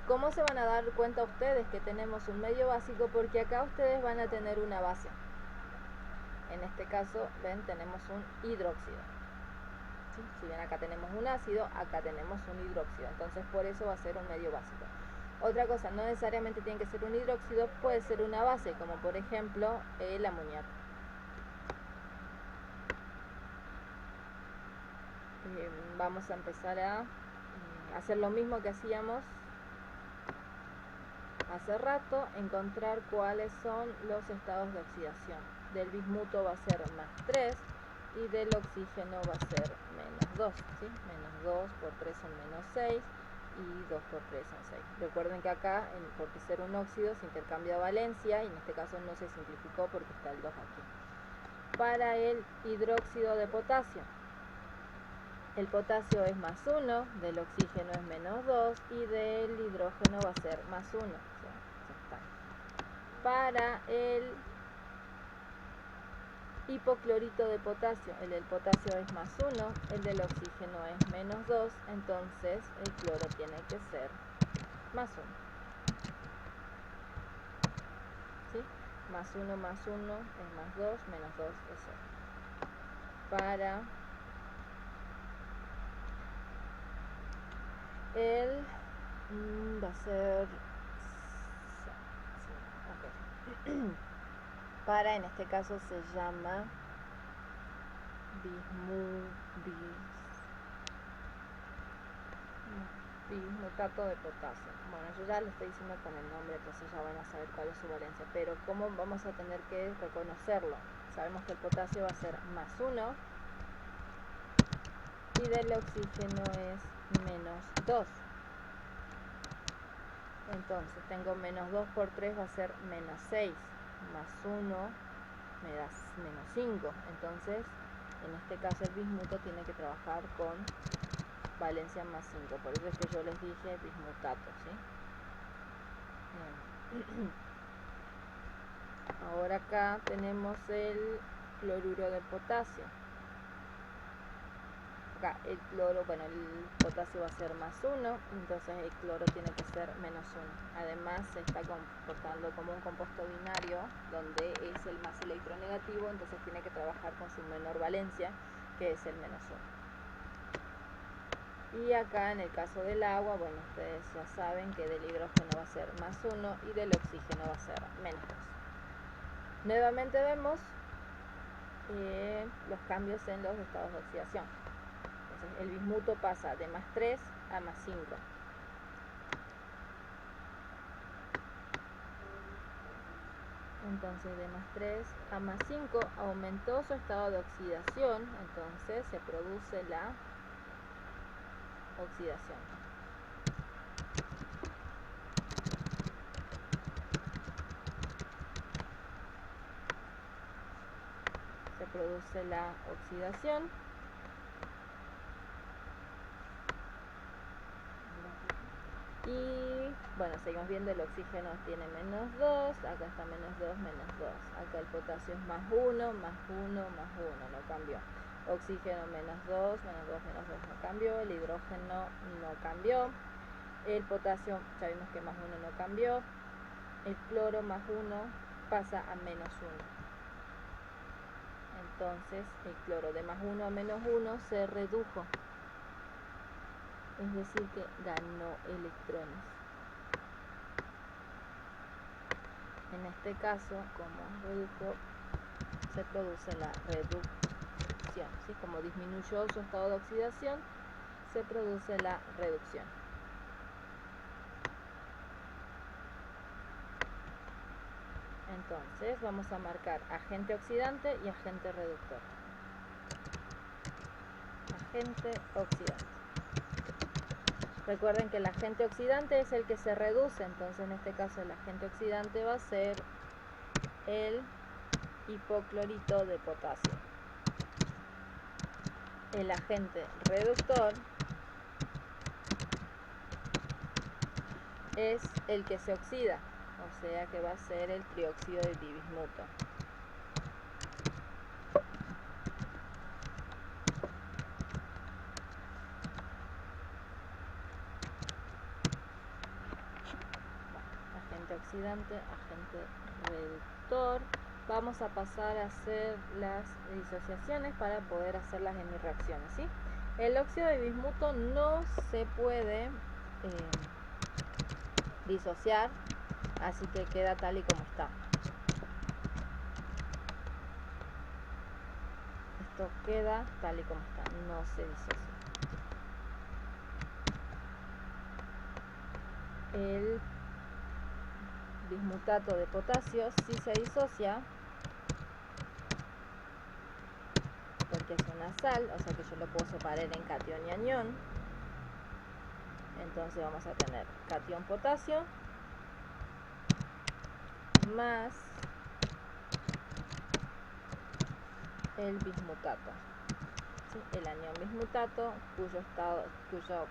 ¿Cómo se van a dar cuenta ustedes que tenemos un medio básico? Porque acá ustedes van a tener una base. En este caso, ven, tenemos un hidróxido. ¿Sí? Si bien acá tenemos un ácido, acá tenemos un hidróxido. Entonces por eso va a ser un medio básico. Otra cosa, no necesariamente tiene que ser un hidróxido, puede ser una base, como por ejemplo el amoníaco. Vamos a empezar a hacer lo mismo que hacíamos hace rato, encontrar cuáles son los estados de oxidación. Del bismuto va a ser más 3 y del oxígeno va a ser menos 2, ¿sí? Menos 2 por 3 son menos 6 y 2 por 3 son 6. Recuerden que acá, porque ser un óxido, se intercambia valencia y en este caso no se simplificó porque está el 2 aquí. Para el hidróxido de potasio, el potasio es más 1, del oxígeno es menos 2 y del hidrógeno va a ser más 1. O sea, ya está. Para el hipoclorito de potasio, el del potasio es más 1, el del oxígeno es menos 2, entonces el cloro tiene que ser más 1. ¿Sí? Más 1 es más 2, menos 2 es 0. Para el va a ser okay. Para, en este caso se llama bismutato de potasio. Bueno, yo ya lo estoy diciendo con el nombre, entonces ya van a saber cuál es su valencia, pero ¿cómo vamos a tener que reconocerlo? Sabemos que el potasio va a ser más 1 y del oxígeno es menos 2. Entonces tengo menos 2 por 3 va a ser menos 6, más 1 me da menos 5. Entonces, en este caso el bismuto tiene que trabajar con valencia más 5. Por eso es que yo les dije bismutato, ¿sí? Ahora acá tenemos el cloruro de potasio. acá el cloro, bueno, el potasio va a ser +1, entonces el cloro tiene que ser -1. Además se está comportando como un compuesto binario, donde es el más electronegativo, entonces tiene que trabajar con su menor valencia, que es el -1. Y acá en el caso del agua, bueno, ustedes ya saben que del hidrógeno va a ser +1 y del oxígeno va a ser -2. Nuevamente vemos los cambios en los estados de oxidación. Entonces el bismuto pasa de +3 a +5. Entonces de +3 a +5 aumentó su estado de oxidación, entonces se produce la oxidación. Se produce la oxidación. Y bueno, seguimos viendo, el oxígeno tiene -2, acá está -2, -2. Acá el potasio es +1, +1, +1, no cambió. Oxígeno -2, -2, -2 no cambió. El hidrógeno no cambió. El potasio ya vimos que +1 no cambió. El cloro +1 pasa a -1. Entonces el cloro de +1 a -1 se redujo. Es decir que ganó electrones. En este caso, como redujo, se produce la reducción, ¿sí? Como disminuyó su estado de oxidación, se produce la reducción. Entonces vamos a marcar agente oxidante y agente reductor. Agente oxidante. Recuerden que el agente oxidante es el que se reduce, entonces en este caso el agente oxidante va a ser el hipoclorito de potasio. El agente reductor es el que se oxida, o sea que va a ser el trióxido de dibismuto. Agente oxidante, agente reductor. Vamos a pasar a hacer las disociaciones para poder hacerlas en mis reacciones, ¿sí? El óxido de bismuto no se puede disociar, así que queda tal y como está. Esto queda tal y como está, no se disocia. El bismutato de potasio sí se disocia, porque es una sal, o sea que yo lo puedo separar en catión y anión. Entonces vamos a tener catión potasio más el bismutato, ¿sí? El anión bismutato, cuyo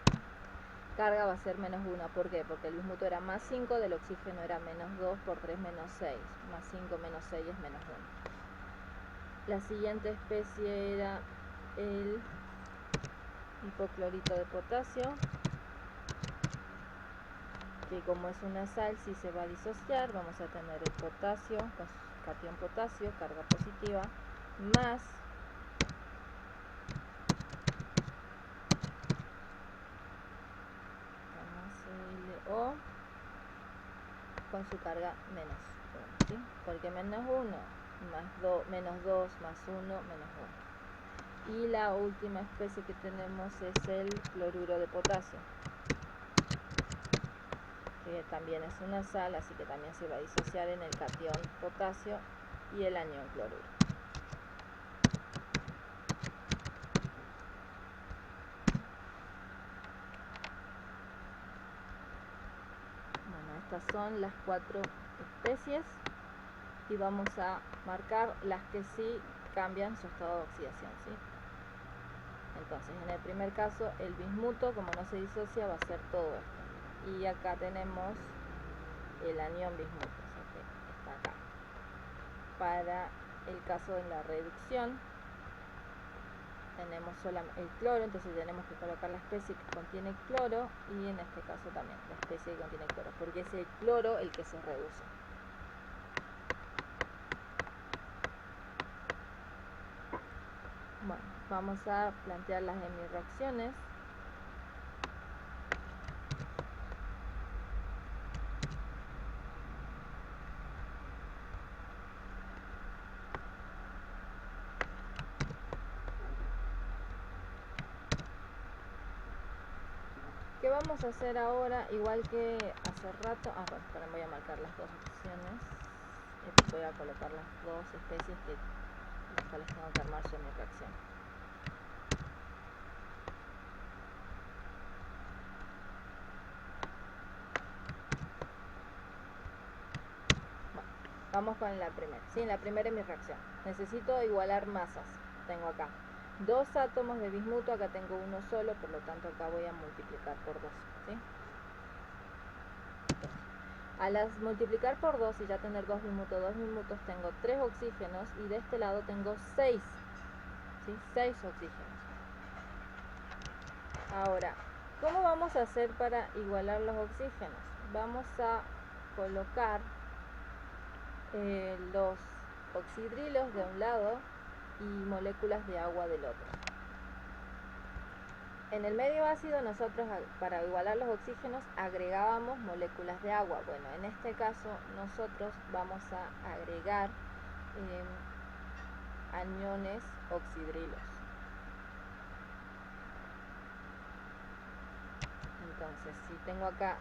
carga va a ser -1. ¿Por qué? Porque el bismuto era +5, del oxígeno era -2, por 3 -6, +5 -6 es -1. La siguiente especie era el hipoclorito de potasio, que como es una sal sí se va a disociar. Vamos a tener el potasio con catión potasio, carga positiva, más O con su carga -1, ¿sí? Porque -1 -2 +1 -1. Y la última especie que tenemos es el cloruro de potasio, que también es una sal, así que también se va a disociar en el catión potasio y el anión cloruro. Estas son las 4 especies y vamos a marcar las que sí cambian su estado de oxidación, ¿sí? Entonces en el primer caso el bismuto, como no se disocia, va a ser todo esto, y acá tenemos el anión bismuto, o sea que está acá. Para el caso de la reducción, tenemos solamente el cloro, entonces tenemos que colocar la especie que contiene cloro y en este caso también la especie que contiene cloro, porque es el cloro el que se reduce. Bueno, vamos a plantear las hemireacciones. ¿Qué vamos a hacer ahora? Igual que hace rato. Bueno, esperen, voy a marcar las dos opciones. Voy a colocar las dos especies las cuales tengo que armar su hemireacción. Bueno, vamos con la primera. Sí, la primera hemireacción. Necesito igualar masas. Tengo acá 2 átomos de bismuto, acá tengo uno solo, por lo tanto acá voy a multiplicar por 2, ¿sí? Al multiplicar por 2 y ya tener 2 bismutos, tengo 3 oxígenos y de este lado tengo 6, ¿sí? 6 oxígenos. Ahora, ¿cómo vamos a hacer para igualar los oxígenos? Vamos a colocar los oxidrilos de un lado y moléculas de agua del otro. En el medio ácido nosotros para igualar los oxígenos agregábamos moléculas de agua. Bueno, en este caso nosotros vamos a agregar aniones oxidrilos. Entonces, si tengo acá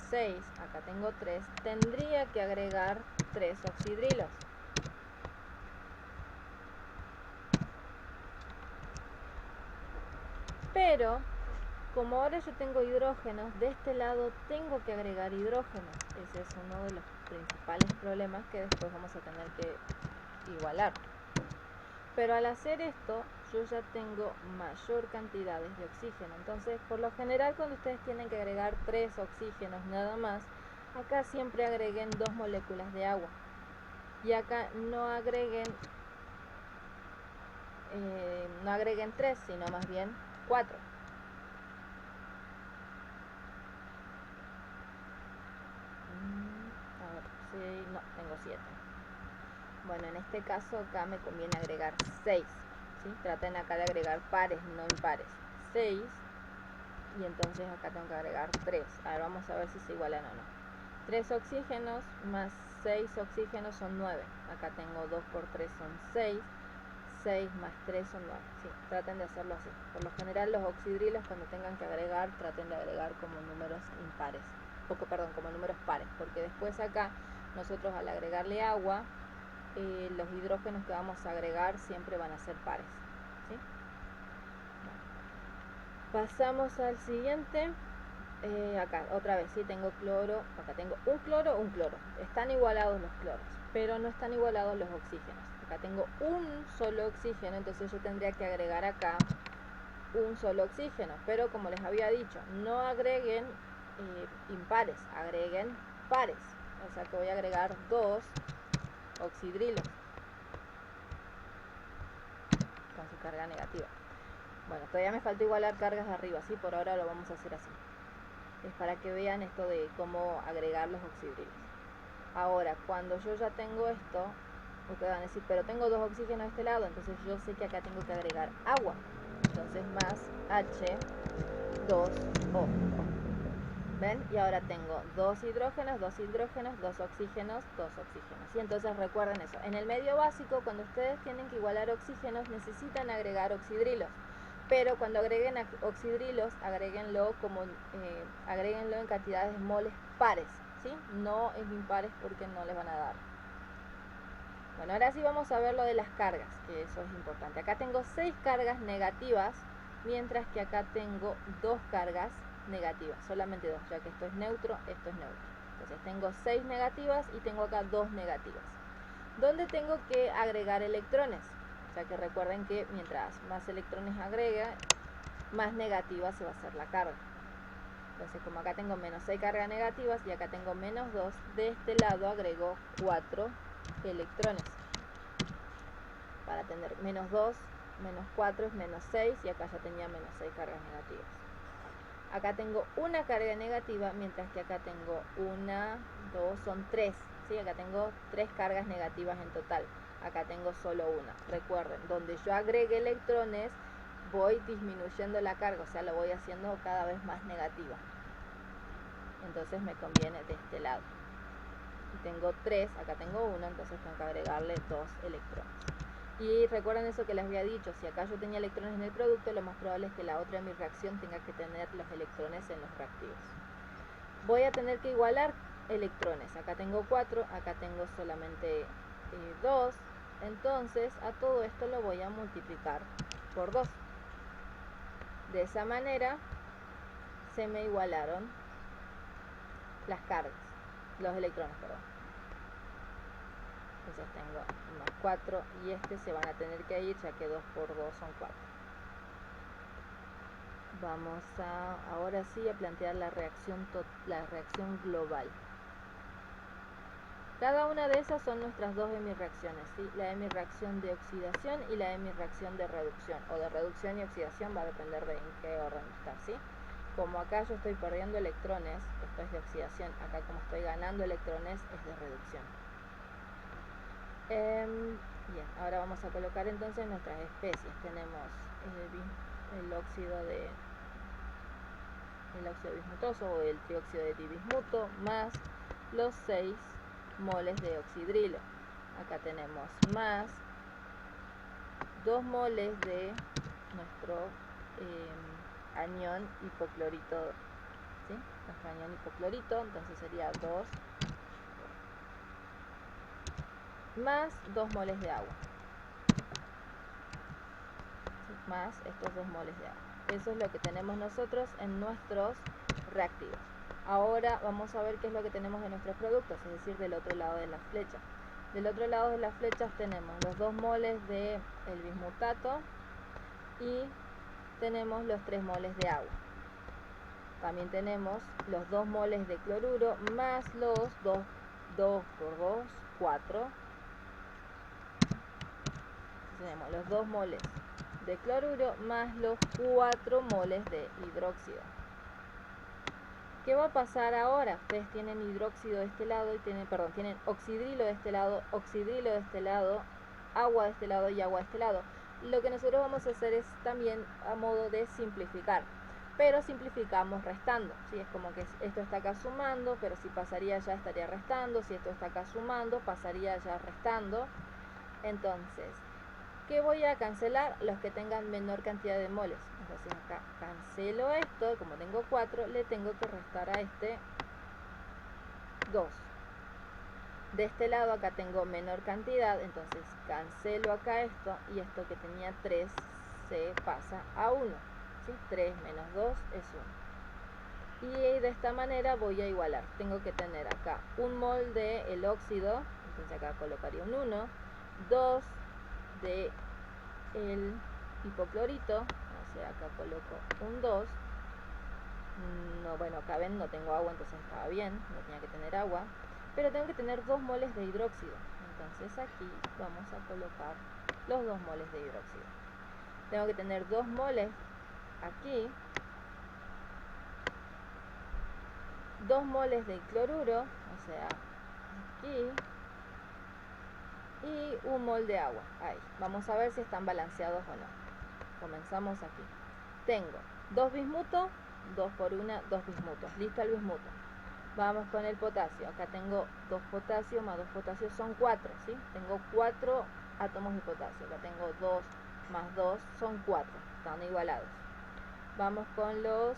6, acá tengo 3, tendría que agregar 3 oxidrilos. Pero, como ahora yo tengo hidrógenos, de este lado tengo que agregar hidrógenos. Ese es uno de los principales problemas que después vamos a tener que igualar. Pero al hacer esto, yo ya tengo mayor cantidades de oxígeno. Entonces, por lo general, cuando ustedes tienen que agregar 3 oxígenos nada más, acá siempre agreguen 2 moléculas de agua. Y acá no agreguen 3, sino más bien 4. A ver, sí, no, tengo 7. Bueno, en este caso acá me conviene agregar 6, ¿sí? Traten acá de agregar pares, no impares. 6, y entonces acá tengo que agregar 3. A ver, vamos a ver si se igualan o no. 3 oxígenos más 6 oxígenos son 9. Acá tengo 2 por 3 son 6. 6 más 3 son 9. Sí, traten de hacerlo así. Por lo general los oxidrilos cuando tengan que agregar, traten de agregar como números impares. Como números pares. Porque después acá nosotros al agregarle agua, los hidrógenos que vamos a agregar siempre van a ser pares, ¿sí? Bueno. Pasamos al siguiente. Acá otra vez, sí, tengo cloro. Acá tengo un cloro. Están igualados los cloros, pero no están igualados los oxígenos. Acá tengo un solo oxígeno, entonces yo tendría que agregar acá un solo oxígeno. Pero como les había dicho, no agreguen impares, agreguen pares. O sea que voy a agregar 2 oxidrilos con su carga negativa. Bueno, todavía me falta igualar cargas arriba, ¿sí? Por ahora lo vamos a hacer así. Es para que vean esto de cómo agregar los oxidrilos. Ahora, cuando yo ya tengo esto, ustedes van a decir, pero tengo 2 oxígenos de este lado, entonces yo sé que acá tengo que agregar agua. Entonces más H2O. ¿Ven? Y ahora tengo 2 hidrógenos, 2 hidrógenos, 2 oxígenos, 2 oxígenos. Y entonces recuerden eso. En el medio básico, cuando ustedes tienen que igualar oxígenos, necesitan agregar oxidrilos. Pero cuando agreguen oxidrilos, agréguenlo en cantidades de moles pares, ¿sí? No en impares porque no les van a dar. Bueno, ahora sí vamos a ver lo de las cargas, que eso es importante. Acá tengo 6 cargas negativas, mientras que acá tengo 2 cargas negativas, solamente 2, ya que esto es neutro, esto es neutro. Entonces tengo 6 negativas y tengo acá 2 negativas. ¿Dónde tengo que agregar electrones? O sea que recuerden que mientras más electrones agregue, más negativa se va a hacer la carga. Entonces como acá tengo menos 6 cargas negativas y acá tengo menos 2, de este lado agrego 4 electrones para tener menos 2 menos 4 es menos 6 y acá ya tenía menos 6 cargas negativas. Acá tengo una carga negativa, mientras que acá tengo una, 2, son 3. ¿Sí? Acá tengo 3 cargas negativas en total. Acá tengo solo una. Recuerden, donde yo agregue electrones, voy disminuyendo la carga, o sea, lo voy haciendo cada vez más negativa. Entonces me conviene de este lado. Y tengo 3, acá tengo 1, entonces tengo que agregarle 2 electrones. Y recuerden eso que les había dicho, si acá yo tenía electrones en el producto, lo más probable es que la otra de mi reacción tenga que tener los electrones en los reactivos. Voy a tener que igualar electrones, acá tengo 4, acá tengo solamente 2, entonces a todo esto lo voy a multiplicar por 2. De esa manera se me igualaron las cargas, los electrones, perdón. Entonces tengo más 4 y este se van a tener que ir, ya que 2 por 2 son 4. Vamos a ahora sí a plantear la reacción global. Cada una de esas son nuestras dos hemireacciones, ¿sí? La hemireacción de oxidación y la hemireacción de reducción, o de reducción y oxidación, va a depender de en qué orden está, ¿sí? Como acá yo estoy perdiendo electrones, esto es de oxidación, acá como estoy ganando electrones es de reducción. Bien, ahora vamos a colocar entonces nuestras especies. Tenemos el óxido bismutoso o el trióxido de dibismuto más los 6 moles de oxidrilo. Acá tenemos más 2 moles de nuestro anión hipoclorito, ¿sí? Nuestro anión hipoclorito, entonces sería 2 más 2 moles de agua, ¿sí? Más estos 2 moles de agua. Eso es lo que tenemos nosotros en nuestros reactivos. Ahora vamos a ver qué es lo que tenemos en nuestros productos, es decir, del otro lado de las flechas. Del otro lado de las flechas tenemos los 2 moles de el bismutato y tenemos los 3 moles de agua. También tenemos los 2 moles de cloruro más los 2 por 2, 4. Tenemos los 2 moles de cloruro más los 4 moles de hidróxido. ¿Qué va a pasar ahora? Ustedes tienen hidróxido de este lado y tienen oxidrilo de este lado, oxidrilo de este lado, agua de este lado y agua de este lado. Lo que nosotros vamos a hacer es también a modo de simplificar, pero simplificamos restando, ¿sí? Es como que esto está acá sumando, pero si pasaría allá estaría restando, si esto está acá sumando, pasaría allá restando. Entonces, ¿qué voy a cancelar? Los que tengan menor cantidad de moles. Entonces acá cancelo esto, como tengo 4, le tengo que restar a este 2. De este lado acá tengo menor cantidad, entonces cancelo acá esto y esto que tenía 3 se pasa a 1. ¿Sí? 3 menos 2 es 1. Y de esta manera voy a igualar. Tengo que tener acá un mol de el óxido, entonces acá colocaría un 1, 2 de el hipoclorito, o sea, acá coloco un 2. No, bueno, acá ven, no tengo agua, entonces estaba bien, no tenía que tener agua, pero tengo que tener 2 moles de hidróxido, entonces aquí vamos a colocar los 2 moles de hidróxido. Tengo que tener 2 moles aquí, 2 moles de cloruro, o sea, aquí, y un mol de agua, ahí. Vamos a ver si están balanceados o no. Comenzamos aquí. Tengo 2 bismutos, 2 por 1, 2 bismutos. Listo el bismuto. Vamos con el potasio. Acá tengo 2 potasio más 2 potasio son 4, ¿sí? Tengo 4 átomos de potasio. Acá tengo 2 más 2 son 4. Están igualados. Vamos con los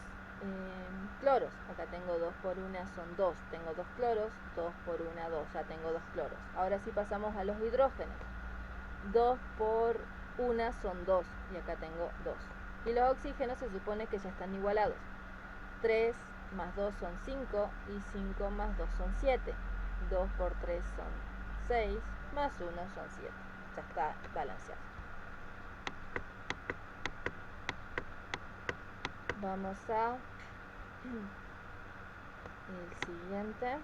cloros. Acá tengo 2 por 1 son 2. Tengo 2 cloros, 2 por 1, 2. Ya tengo 2 cloros. Ahora sí pasamos a los hidrógenos. 2 por 1 son 2. Y acá tengo 2. Y los oxígenos se supone que ya están igualados. 3 más 2 son 5 y 5 más 2 son 7. 2 por 3 son 6, más 1 son 7. Ya está balanceado. Vamos a el siguiente.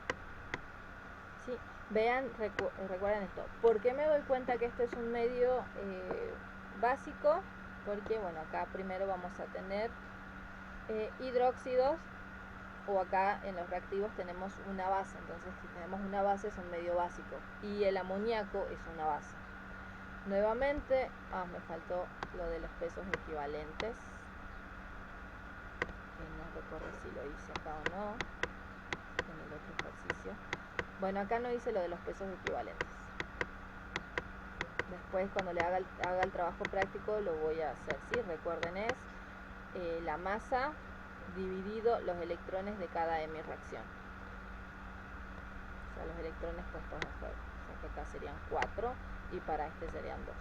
Sí, vean, recuerden esto. ¿Por qué me doy cuenta que este es un medio básico, porque bueno, acá primero vamos a tener hidróxidos, o acá en los reactivos tenemos una base, entonces si tenemos una base es un medio básico, y el amoníaco es una base. Nuevamente, me faltó lo de los pesos equivalentes, que no recuerdo si lo hice acá o no, en el otro ejercicio. Bueno, acá no hice lo de los pesos equivalentes. Después cuando le haga el trabajo práctico lo voy a hacer, ¿sí? Recuerden, es la masa dividido los electrones de cada hemireacción. O sea, los electrones puestos en juego. O sea, que acá serían 4 y para este serían 2.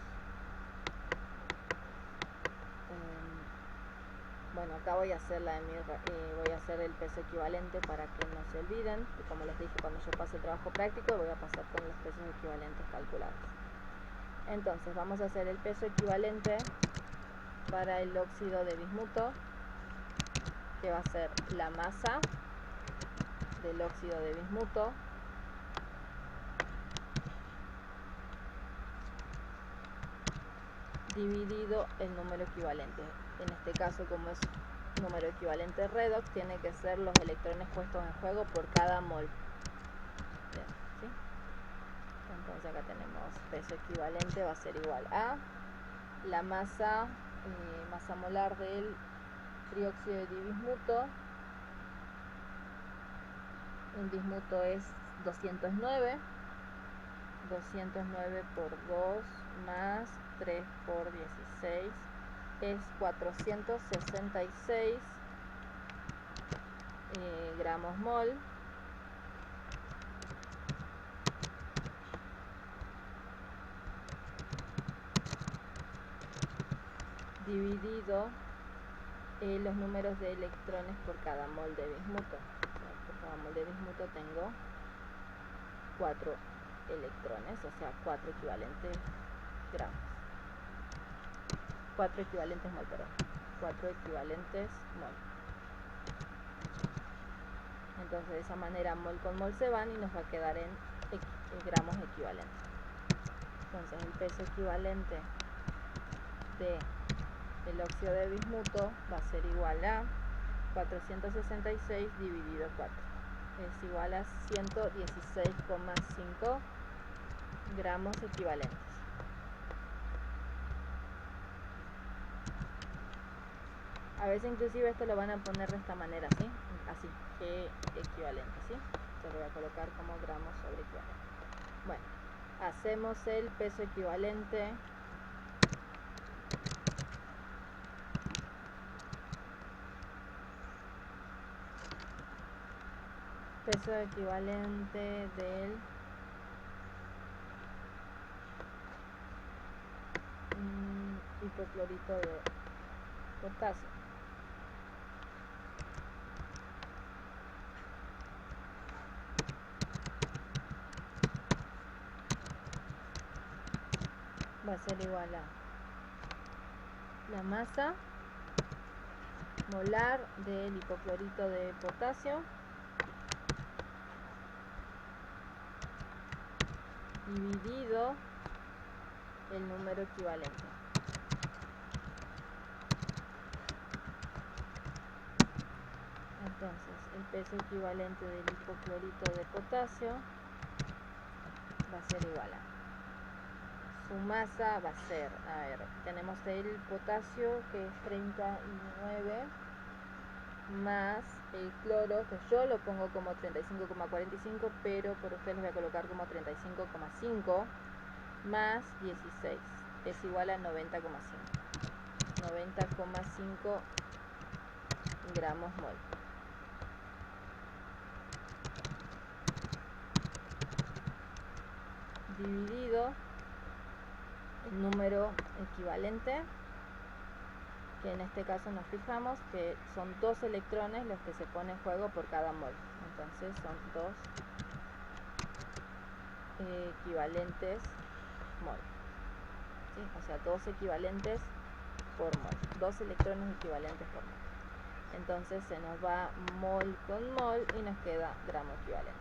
Bueno, acá voy a hacer voy a hacer el peso equivalente para que no se olviden. Y como les dije, cuando yo pase el trabajo práctico voy a pasar con los pesos equivalentes calculados. Entonces vamos a hacer el peso equivalente para el óxido de bismuto, que va a ser la masa del óxido de bismuto dividido el número equivalente. En este caso, como es número equivalente redox, tiene que ser los electrones puestos en juego por cada mol. Bien, ¿sí? Entonces acá tenemos peso equivalente, va a ser igual a la masa molar del trióxido de dibismuto. Un bismuto es 209 por 2 más 3 por 16 es 466 gramos mol. Dividido los números de electrones por cada mol de bismuto. Por cada mol de bismuto tengo 4 electrones, o sea 4 equivalentes gramos. 4 equivalentes mol, perdón. 4 equivalentes mol. Entonces de esa manera mol con mol se van y nos va a quedar en gramos equivalentes. Entonces el peso equivalente de el óxido de bismuto va a ser igual a 466 dividido 4. Es igual a 116,5 gramos equivalentes. A veces inclusive esto lo van a poner de esta manera, ¿sí? Así, que equivalente, ¿sí? Se lo voy a colocar como gramos sobre equivalente. Bueno, hacemos el peso equivalente del hipoclorito de potasio. Va a ser igual a la masa molar del hipoclorito de potasio dividido el número equivalente. Entonces el peso equivalente del hipoclorito de potasio va a ser igual a su masa, va a ser, tenemos el potasio que es 39 más el cloro, que yo lo pongo como 35,45, pero por ustedes les voy a colocar como 35,5 más 16 es igual a 90,5 gramos mol. Dividido el número equivalente, que en este caso nos fijamos que son 2 electrones los que se pone en juego por cada mol. Entonces son 2 equivalentes mol. ¿Sí? O sea, 2 equivalentes por mol. 2 electrones equivalentes por mol. Entonces se nos va mol con mol y nos queda gramo equivalente.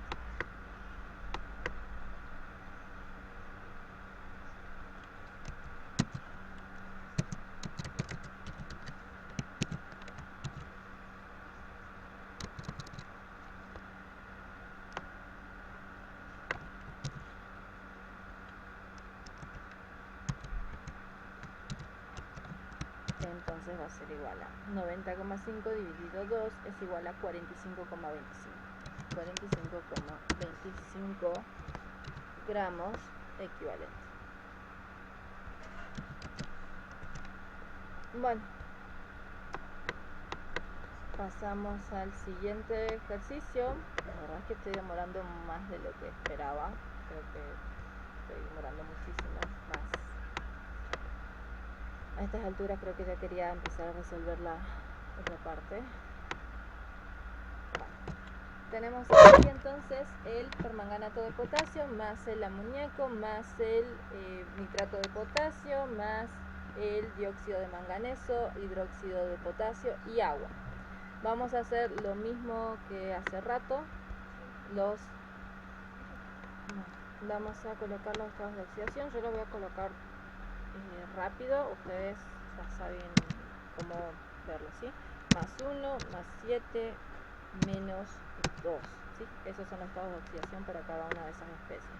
va a ser igual a 90,5 dividido 2 es igual a 45,25. 45,25 gramos equivalente. Bueno, pasamos al siguiente ejercicio. La verdad es que estoy demorando más de lo que esperaba. Creo que estoy demorando muchísimo más. A estas alturas creo que ya quería empezar a resolver la otra parte. Tenemos aquí entonces el permanganato de potasio más el amoníaco más el nitrato de potasio más el dióxido de manganeso, hidróxido de potasio y agua. Vamos a hacer lo mismo que hace rato. Vamos a colocar los estados de oxidación. Yo lo voy a colocar rápido. Ustedes ya saben cómo verlo, ¿sí? Más 1, más 7, menos 2, ¿sí? Esos son los estados de oxidación para cada una de esas especies.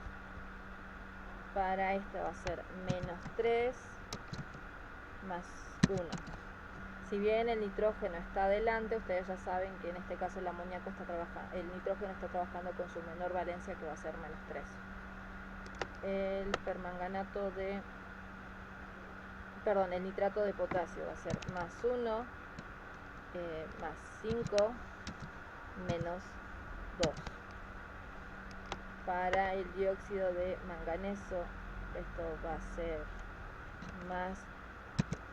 Para este va a ser menos 3 más 1. Si bien el nitrógeno está adelante, ustedes ya saben que en este caso el amoníaco está trabajando, el nitrógeno está trabajando con su menor valencia, que va a ser menos 3. El permanganato de, perdón, el nitrato de potasio va a ser más 1, más 5, menos 2. Para el dióxido de manganeso, esto va a ser más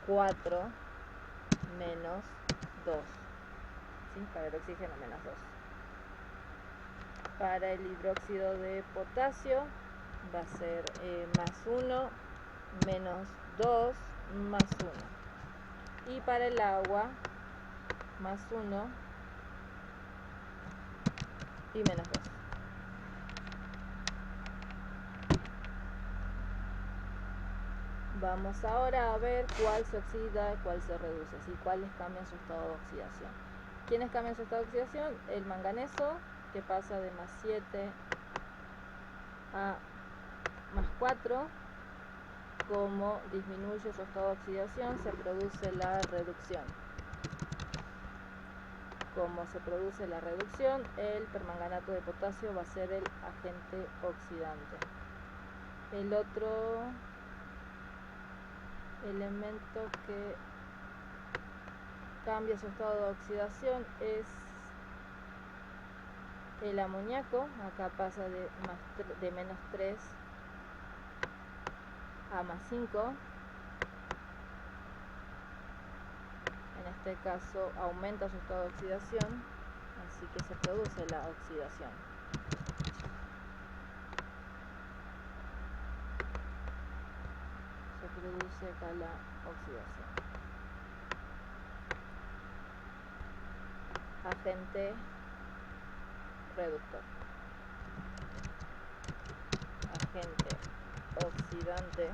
4, menos 2. ¿Sí? Para el oxígeno, menos 2. Para el hidróxido de potasio va a ser más 1, menos 2, más 1. Y para el agua, más 1 y menos 2. Vamos ahora a ver cuál se oxida, cuál se reduce, ¿sí? Cuáles cambian su estado de oxidación. ¿Quiénes cambian su estado de oxidación? El manganeso, que pasa de más 7 a más 4. Como disminuye su estado de oxidación, se produce la reducción. Como se produce la reducción, el permanganato de potasio va a ser el agente oxidante. El otro elemento que cambia su estado de oxidación es el amoníaco. Acá pasa de menos 3 a más 5. En este caso aumenta su estado de oxidación, así que se produce la oxidación. Se produce acá la oxidación. Agente reductor. Agente oxidante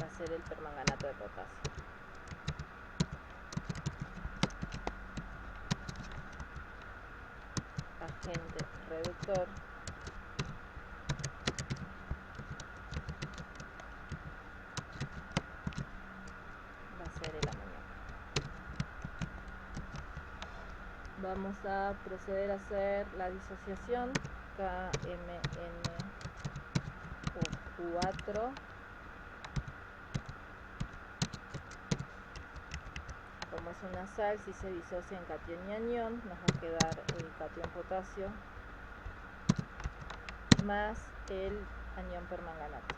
va a ser el permanganato de potasio. Agente reductor va a ser el amoníaco. Vamos a proceder a hacer la disociación. KMnO4 como es una sal, si se disocia en catión y anión, nos va a quedar el catión potasio más el anión permanganato.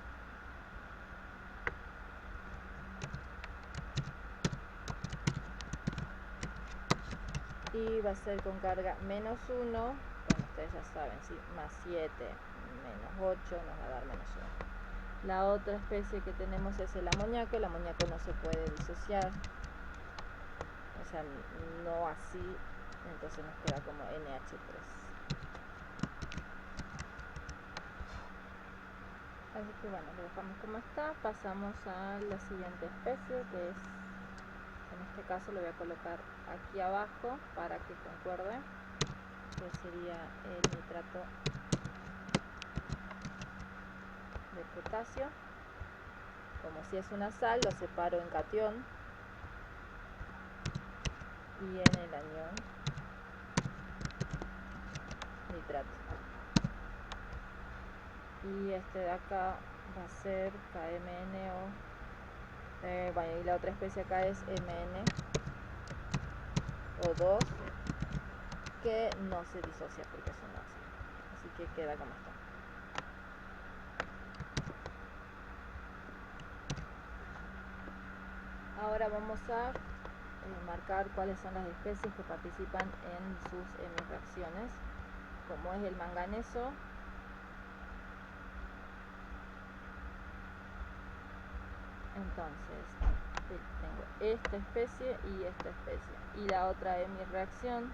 Y va a ser con carga menos 1, bueno, ustedes ya saben, ¿sí? Más 7, menos 8, nos va a dar menos 1. La otra especie que tenemos es el amoníaco no se puede disociar, o sea, no así, entonces nos queda como NH3. Así que bueno, lo dejamos como está. Pasamos a la siguiente especie, que es, en este caso lo voy a colocar aquí abajo para que concuerde, que sería el nitrato de potasio. Como si es una sal, lo separo en catión, y en el anión nitrato. Y este de acá va a ser KMNO. Bueno, y la otra especie acá es MnO2, que no se disocia porque es un ácido, así que queda como está. Ahora vamos a marcar cuáles son las especies que participan en sus hemireacciones, como es el manganeso, entonces tengo esta especie y esta especie, y la otra hemireacción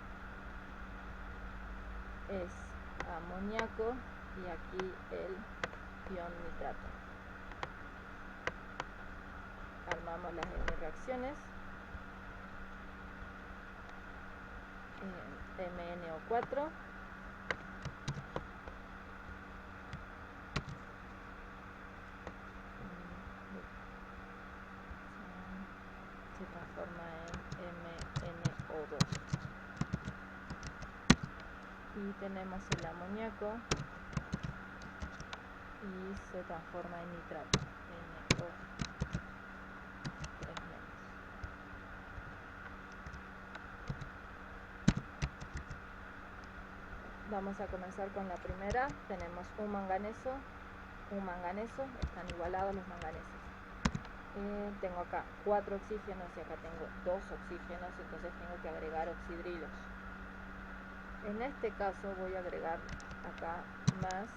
es amoníaco y aquí el ion nitrato. Armamos las hemireacciones. MnO4 se transforma en MnO2 y tenemos el amoníaco y se transforma en nitrato, NO3-. Vamos a comenzar con la primera. Tenemos un manganeso, están igualados los manganesos. Tengo acá 4 oxígenos y acá tengo 2 oxígenos, entonces tengo que agregar oxidrilos. En este caso voy a agregar acá más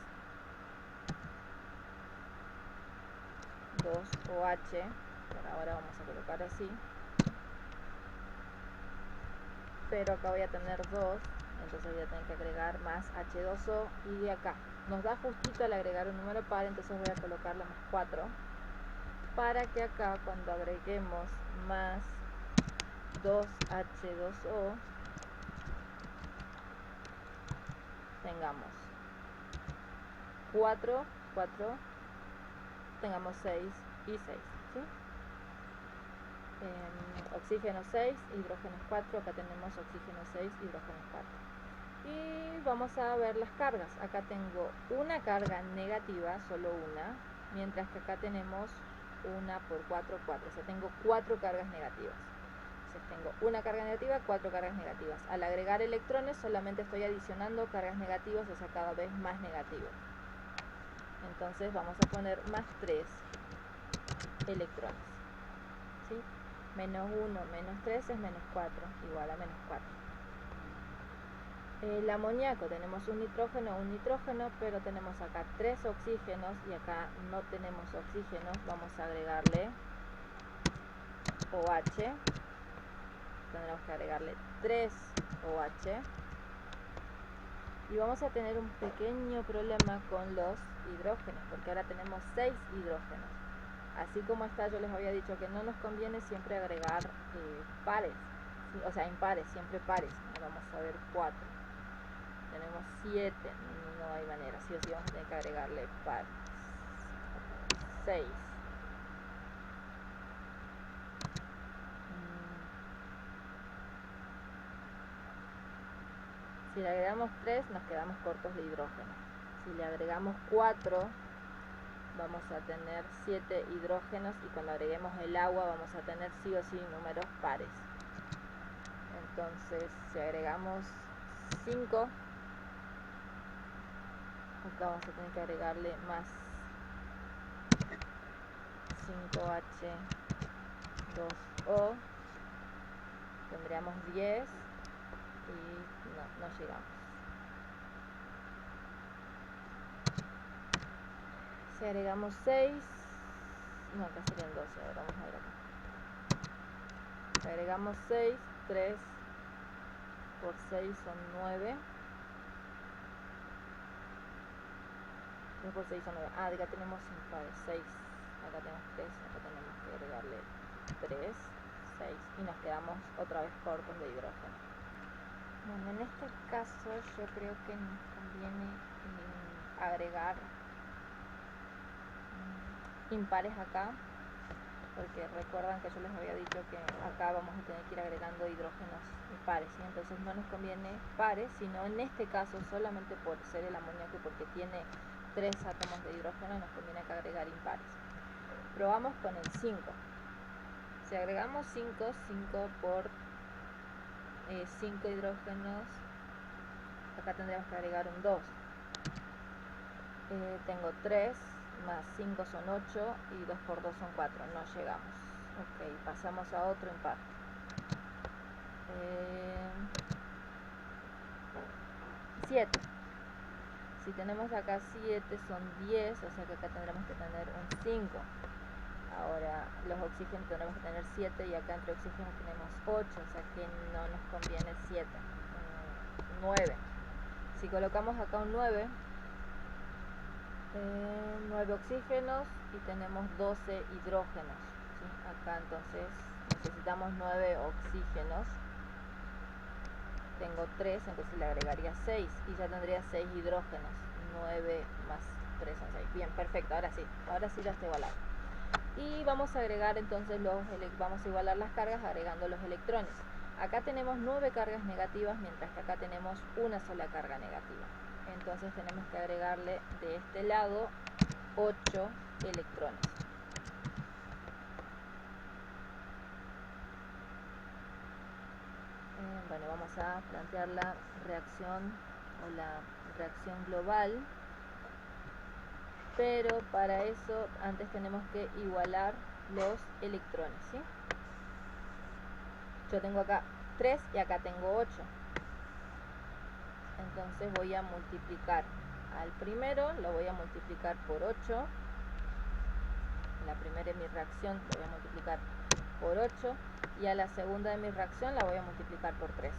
2OH, por ahora vamos a colocar así, pero acá voy a tener 2, entonces voy a tener que agregar más H2O, y de acá nos da justito al agregar un número par, entonces voy a colocarle más 4, para que acá cuando agreguemos más 2H2O tengamos 4, tengamos 6 y 6, ¿sí? Oxígeno 6, hidrógeno 4, acá tenemos oxígeno 6, hidrógeno 4. Y vamos a ver las cargas. Acá tengo una carga negativa, solo una, mientras que acá tenemos una por 4, 4, o sea, tengo 4 cargas negativas. Entonces tengo una carga negativa, 4 cargas negativas. Al agregar electrones solamente estoy adicionando cargas negativas, o sea, cada vez más negativas. Entonces vamos a poner más 3 electrones, ¿sí? Menos 1 menos 3 es menos 4, igual a menos 4. El amoníaco, tenemos un nitrógeno, pero tenemos acá 3 oxígenos y acá no tenemos oxígenos. Vamos a agregarle OH, tendremos que agregarle 3 OH, y vamos a tener un pequeño problema con los hidrógenos, porque ahora tenemos 6 hidrógenos. Así como está, yo les había dicho que no nos conviene siempre agregar pares, ¿sí? O sea, impares, siempre pares. Vamos a ver 4. Tenemos 7, no hay manera, sí o sí vamos a tener que agregarle pares. 6. Si le agregamos 3, nos quedamos cortos de hidrógeno. Si le agregamos 4, vamos a tener 7 hidrógenos, y cuando agreguemos el agua vamos a tener sí o sí números pares. Entonces, si agregamos 5, acá vamos a tener que agregarle más 5H2O, tendríamos 10 y no llegamos. Si agregamos 6, no, acá serían 12, ahora vamos a ver acá. Si agregamos 6, 3 por 6 son 9. 3 por 6 son 9. Ah, acá tenemos 6. Acá tenemos 3, acá tenemos que agregarle 3, 6. Y nos quedamos otra vez cortos de hidrógeno. Bueno, en este caso yo creo que nos conviene agregar impares acá, porque recuerdan que yo les había dicho que acá vamos a tener que ir agregando hidrógenos pares, ¿sí? Entonces no nos conviene pares, sino en este caso solamente por ser el amoníaco, porque tiene 3 átomos de hidrógeno, nos conviene acá agregar impares. Probamos con el 5. Si agregamos 5 por 5 hidrógenos, acá tendríamos que agregar un 2. Tengo 3 más 5 son 8 y 2 por 2 son 4, no llegamos. Ok, pasamos a otro impar. 7. Si tenemos acá 7 son 10, o sea que acá tendremos que tener un 5. Ahora los oxígenos tendremos que tener 7 y acá entre oxígenos tenemos 8, o sea que no nos conviene 7. 9. Si colocamos acá un 9, 9 oxígenos y tenemos 12 hidrógenos, ¿sí? Acá entonces necesitamos 9 oxígenos. Tengo 3, entonces le agregaría 6 y ya tendría 6 hidrógenos. 9 más 3 son 6. Bien, perfecto, ahora sí ya está igualado. Y vamos a agregar entonces vamos a igualar las cargas agregando los electrones. Acá tenemos 9 cargas negativas, mientras que acá tenemos una sola carga negativa. Entonces tenemos que agregarle de este lado 8 electrones. Bueno, vamos a plantear la reacción o la reacción global, pero para eso antes tenemos que igualar los electrones, ¿sí? Yo tengo acá 3 y acá tengo 8. Entonces voy a multiplicar al primero, lo voy a multiplicar por 8. La primera de mi reacción lo voy a multiplicar por 8 y a la segunda de mi reacción la voy a multiplicar por 3.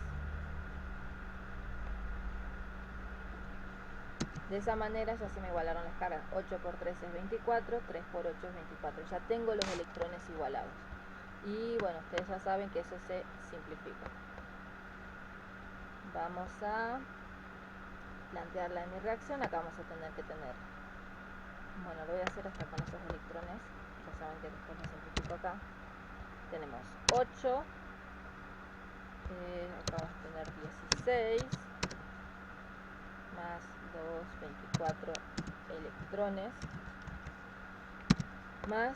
De esa manera ya se me igualaron las cargas. 8 por 3 es 24, 3 por 8 es 24. Ya tengo los electrones igualados. Y bueno, ustedes ya saben que eso se simplifica. Vamos a plantearla en mi reacción. Acá vamos a tener que tener, bueno, lo voy a hacer hasta con esos electrones. Ya saben que después lo simplifico acá. Tenemos 8. Acá vamos a tener 16 más 2, 24 electrones, más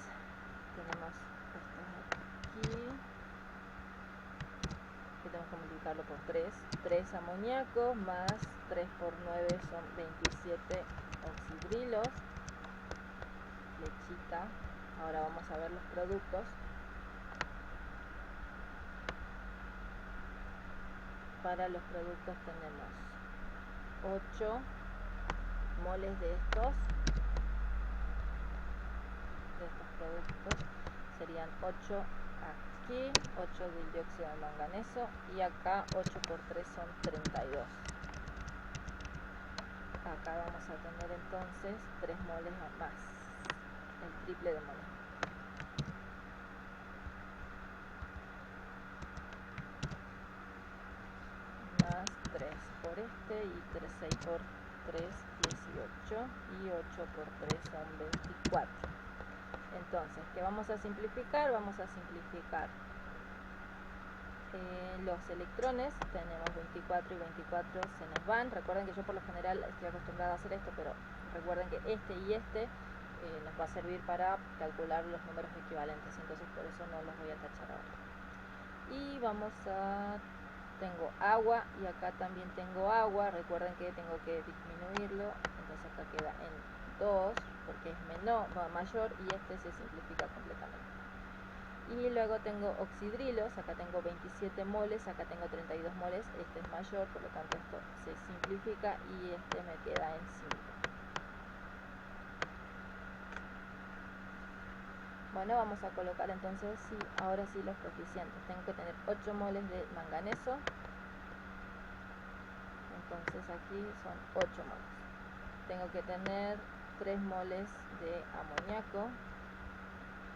tenemos esto aquí, que tenemos que multiplicarlo por 3 amoníacos, más 3 por 9 son 27 oxidrilos, flechita. Ahora vamos a ver los productos. Para los productos tenemos 8 moles de estos productos, serían 8 aquí, 8 del dióxido de manganeso, y acá 8 por 3 son 32. Acá vamos a tener entonces 3 moles más, el triple de moles. Más 3 por este y 6 por 3, 18, y 8 por 3 son 24. Entonces, ¿qué vamos a simplificar? Vamos a simplificar los electrones. Tenemos 24 y 24 se nos van. Recuerden que yo por lo general estoy acostumbrada a hacer esto, pero recuerden que este y este nos va a servir para calcular los números equivalentes, entonces por eso no los voy a tachar ahora. Y vamos a... tengo agua y acá también tengo agua. Recuerden que tengo que disminuirlo, entonces acá queda en 2 porque es mayor, y este se simplifica completamente. Y luego tengo oxidrilos, acá tengo 27 moles, acá tengo 32 moles, este es mayor, por lo tanto esto se simplifica y este me queda en 5. Bueno, vamos a colocar entonces ahora sí los coeficientes. Tengo que tener 8 moles de manganeso, entonces aquí son 8 moles. Tengo que tener 3 moles de amoníaco,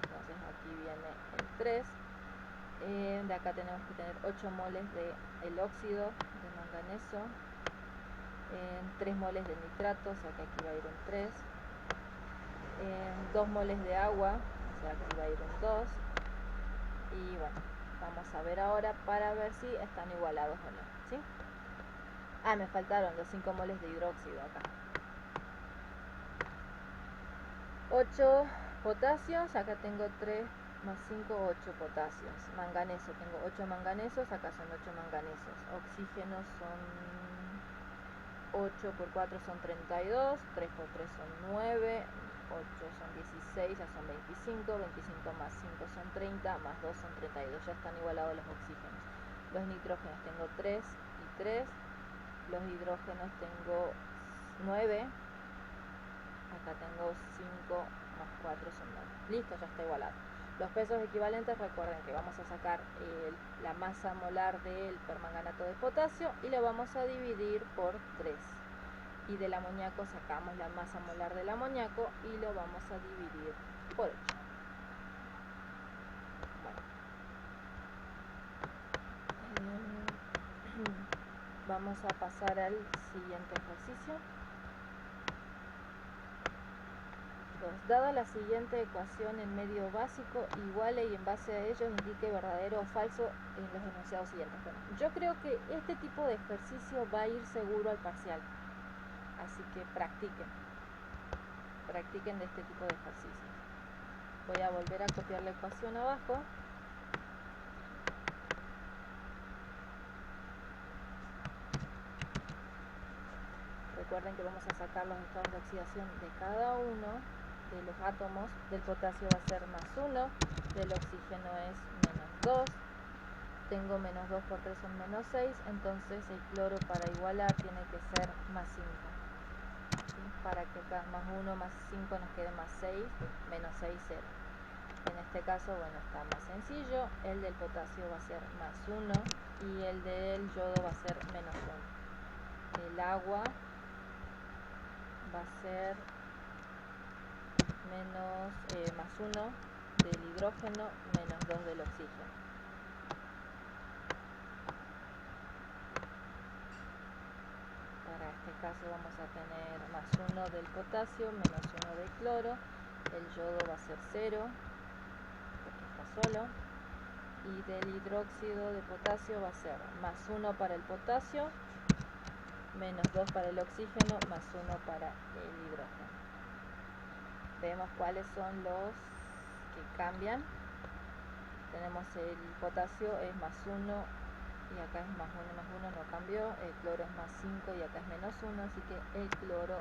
entonces aquí viene el 3. De acá tenemos que tener 8 moles de el óxido de manganeso, 3 moles de nitrato, o sea que aquí va a ir un 3, 2 moles de agua, o sea aquí va a ir un 2. Y bueno, vamos a ver ahora para ver si están igualados o no, ¿sí? Ah, me faltaron los 5 moles de hidróxido acá. 8 potasios, acá tengo 3 más 5, 8 potasios. Manganeso, tengo 8 manganesos, acá son 8 manganesos. Oxígenos son 8 por 4 son 32, 3 por 3 son 9, 8 son 16, ya son 25, 25 más 5 son 30, más 2 son 32, ya están igualados los oxígenos. Los nitrógenos tengo 3 y 3, los hidrógenos tengo 9, acá tengo 5 más 4 son 9. Listo, ya está igualado. Los pesos equivalentes, recuerden que vamos a sacar la masa molar del permanganato de potasio y lo vamos a dividir por 3. Y del amoníaco sacamos la masa molar del amoníaco y lo vamos a dividir por 8. Bueno. Vamos a pasar al siguiente ejercicio. Dada la siguiente ecuación en medio básico, iguale y en base a ello indique verdadero o falso en los enunciados siguientes. Bueno, yo creo que este tipo de ejercicio va a ir seguro al parcial, así que practiquen de este tipo de ejercicios. Voy a volver a copiar la ecuación abajo. Recuerden que vamos a sacar los estados de oxidación de cada uno de los átomos. Del potasio va a ser más 1, del oxígeno es menos 2, tengo menos 2 por 3 son menos 6, entonces el cloro para igualar tiene que ser más 5, ¿sí? Para que acá más 1 más 5 nos quede más 6, menos 6, 0. En este caso, bueno, está más sencillo, el del potasio va a ser más 1 y el del yodo va a ser menos 1. El agua va a ser más 1 del hidrógeno, menos 2 del oxígeno. Para este caso vamos a tener más 1 del potasio, menos 1 del cloro. El yodo va a ser 0, porque está solo. Y del hidróxido de potasio va a ser más 1 para el potasio, menos 2 para el oxígeno, más 1 para el hidrógeno. Vemos cuáles son los que cambian. Tenemos el potasio es más 1 y acá es más 1, no cambió. El cloro es más 5 y acá es menos 1, así que el cloro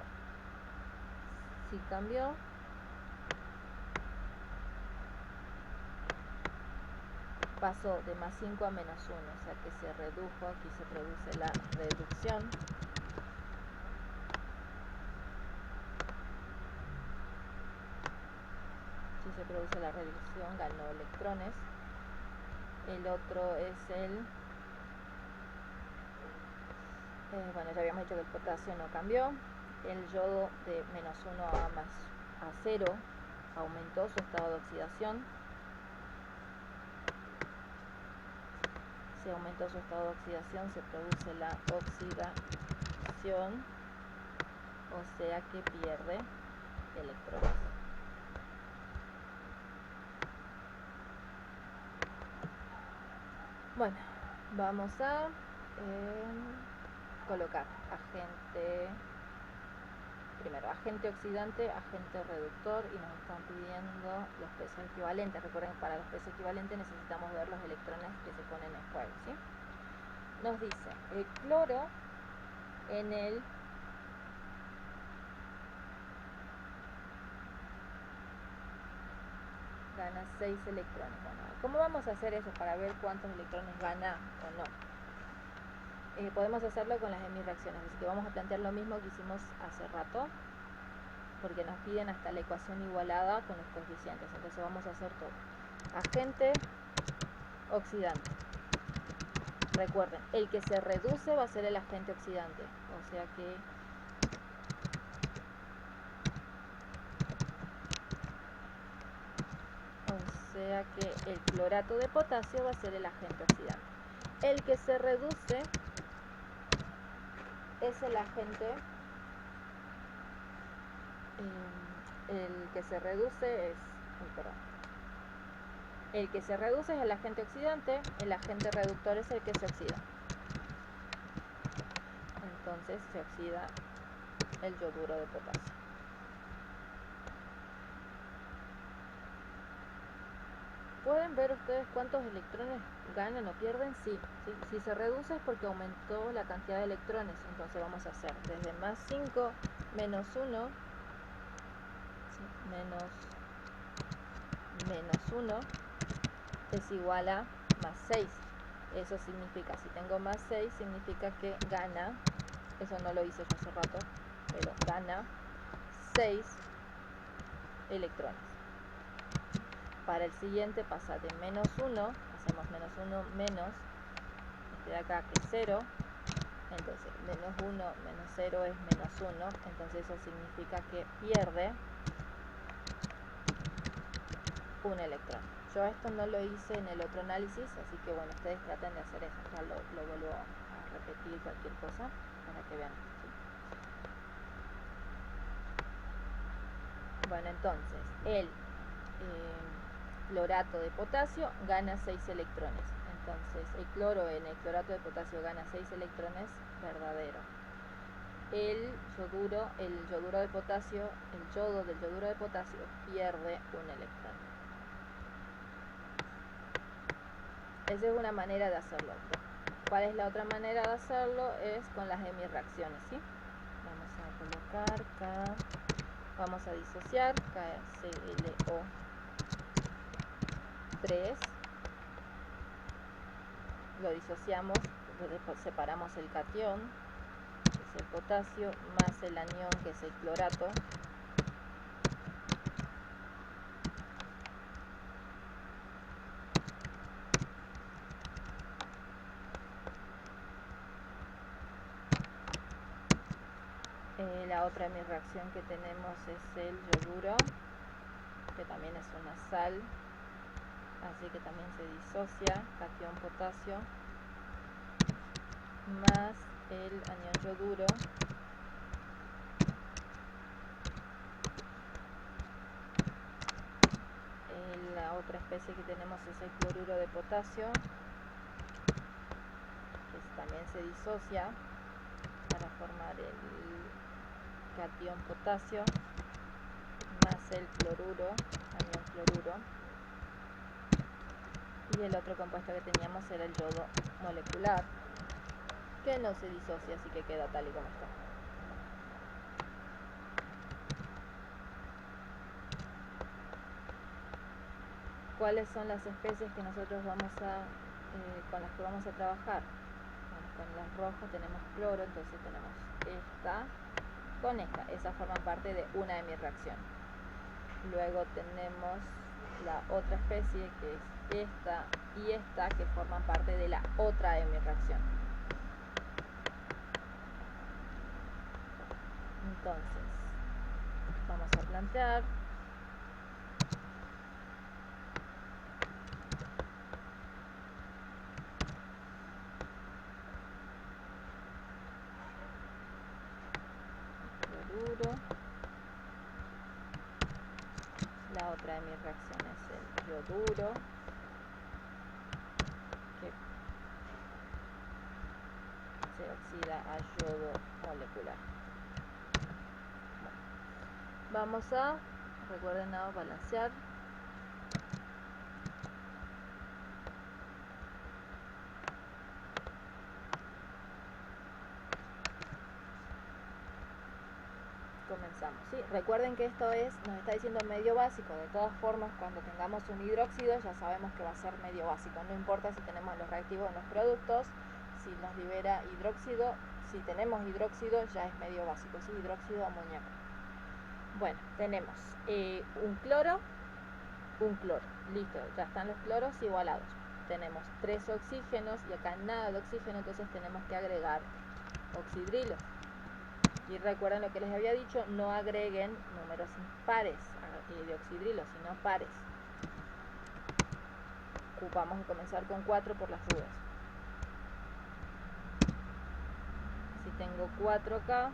sí cambió. Pasó de más 5 a menos 1, o sea que se redujo, aquí se produce la reducción. Si se produce la reducción, ganó electrones. El otro es bueno, ya habíamos dicho que el potasio no cambió. El yodo de menos 1 a 0 aumentó su estado de oxidación. Si aumentó su estado de oxidación, se produce la oxidación, o sea que pierde electrones. Bueno, vamos a colocar agente oxidante, agente reductor, y nos están pidiendo los pesos equivalentes. Recuerden que para los pesos equivalentes necesitamos ver los electrones que se ponen en juego, ¿sí? Nos dice el cloro en el gana 6 electrones. Bueno, ¿cómo vamos a hacer eso para ver cuántos electrones gana o no? Podemos hacerlo con las hemirreacciones, así que vamos a plantear lo mismo que hicimos hace rato, porque nos piden hasta la ecuación igualada con los coeficientes. Entonces vamos a hacer todo. Agente oxidante. Recuerden, el que se reduce va a ser el agente oxidante, o sea que el clorato de potasio va a ser el agente oxidante. El que se reduce es el agente, el que se reduce es, perdón, El que se reduce es el agente oxidante, el agente reductor es el que se oxida. Entonces se oxida el yoduro de potasio. ¿Pueden ver ustedes cuántos electrones ganan o pierden? Sí. Si se reduce es porque aumentó la cantidad de electrones. Entonces vamos a hacer desde más 5 menos 1, menos 1 es igual a más 6. Eso significa, si tengo más 6, significa que gana, eso no lo hice yo hace rato, pero gana 6 electrones. Para el siguiente pasa de menos 1, hacemos menos 1 menos, este de acá que es 0, entonces menos 1 menos 0 es menos 1, entonces eso significa que pierde un electrón. Yo esto no lo hice en el otro análisis, así que bueno, ustedes traten de hacer eso, ya lo vuelvo a repetir cualquier cosa para que vean. ¿Sí? Bueno, entonces el clorato de potasio gana 6 electrones. Entonces el cloro en el clorato de potasio gana 6 electrones, verdadero. El yoduro de potasio, el yodo del yoduro de potasio pierde un electrón. Esa es una manera de hacerlo. ¿Cuál es la otra manera de hacerlo? Es con las hemireacciones, ¿sí? Vamos a colocar acá, vamos a disociar KClO3, lo disociamos, separamos el catión, que es el potasio, más el anión, que es el clorato. La otra hemireacción que tenemos es el yoduro, que también es una sal, así que también se disocia, catión potasio, más el anión yoduro, la otra especie que tenemos es el cloruro de potasio, que también se disocia para formar el catión potasio, más el cloruro, anión cloruro, y el otro compuesto que teníamos era el yodo molecular, que no se disocia, así que queda tal y como está. ¿Cuáles son las especies que nosotros vamos con las que vamos a trabajar? Bueno, con las rojas tenemos cloro, entonces tenemos esta con esta, esas forman parte de una hemireacción. Luego tenemos la otra especie que es esta y esta, que forman parte de la otra hemireacción. Entonces vamos a plantear cloruro, la otra hemireacción es el yoduro, que se oxida a yodo molecular. Vamos a, recuerden, a balancear. Comenzamos, ¿sí? Recuerden que esto nos está diciendo medio básico. De todas formas, cuando tengamos un hidróxido ya sabemos que va a ser medio básico. No importa si tenemos los reactivos en los productos, si nos libera hidróxido, si tenemos hidróxido ya es medio básico, ¿sí? Hidróxido amoníaco. Bueno, tenemos un cloro, listo, ya están los cloros igualados. Tenemos 3 oxígenos y acá nada de oxígeno, entonces tenemos que agregar oxidrilos. Y recuerden lo que les había dicho, no agreguen números impares de oxidrilos, sino pares. Vamos a comenzar con 4 por las dudas. Si tengo 4 acá,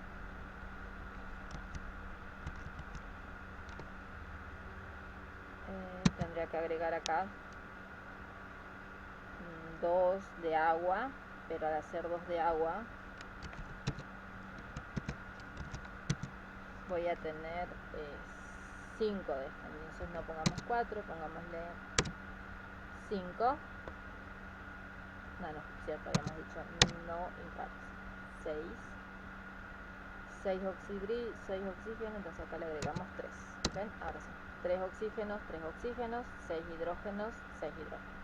tendría que agregar acá 2 de agua, pero al hacer 2 de agua voy a tener 5 de esto. Entonces no pongamos 4, pongámosle 5. No, cierto, habíamos dicho no impares. 6 oxígenos, entonces acá le agregamos 3. ¿Ven? Ahora sí, 3 oxígenos, 6 hidrógenos, 6 hidrógenos.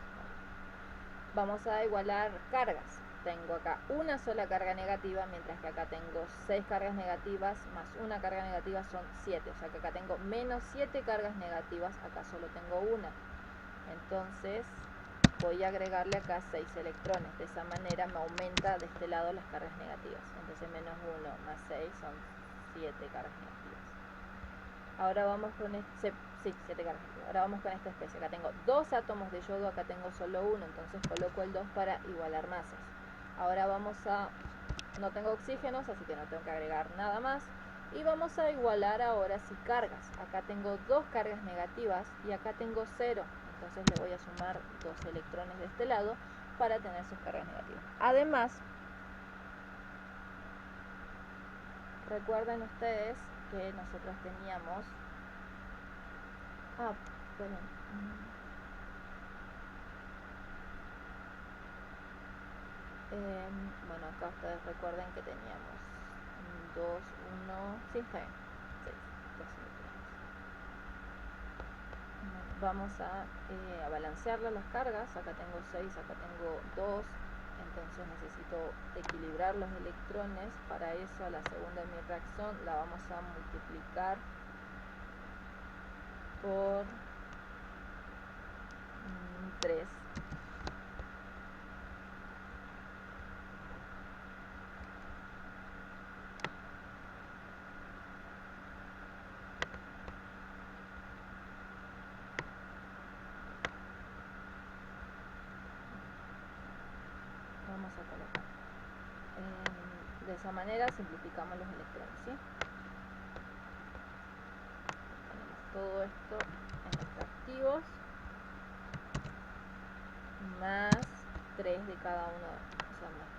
Vamos a igualar cargas. Tengo acá una sola carga negativa, mientras que acá tengo 6 cargas negativas más una carga negativa son 7. O sea que acá tengo menos 7 cargas negativas, acá solo tengo una. Entonces voy a agregarle acá 6 electrones. De esa manera me aumenta de este lado las cargas negativas. Entonces menos 1 más 6 son 7 cargas negativas. Ahora vamos con este, 7 cargas negativas. Ahora vamos con esta especie. Acá tengo 2 átomos de yodo, acá tengo solo 1. Entonces coloco el 2 para igualar masas. Ahora vamos a... no tengo oxígenos, así que no tengo que agregar nada más. Y vamos a igualar ahora sí cargas. Acá tengo 2 cargas negativas y acá tengo 0. Entonces le voy a sumar 2 electrones de este lado para tener sus cargas negativas. Además, recuerden ustedes que nosotros teníamos... bueno, acá ustedes recuerden que teníamos 2, 1... sí, está bien. 6, 2 electrones. Vamos a balancearle las cargas. Acá tengo 6, acá tengo 2. Entonces necesito equilibrar los electrones. Para eso a la segunda de mi reacción la vamos a multiplicar por 3. Vamos a colocar. De esa manera simplificamos los electrones, ¿sí? Ponemos todo esto en los reactivos más 3 de cada uno, o sea, más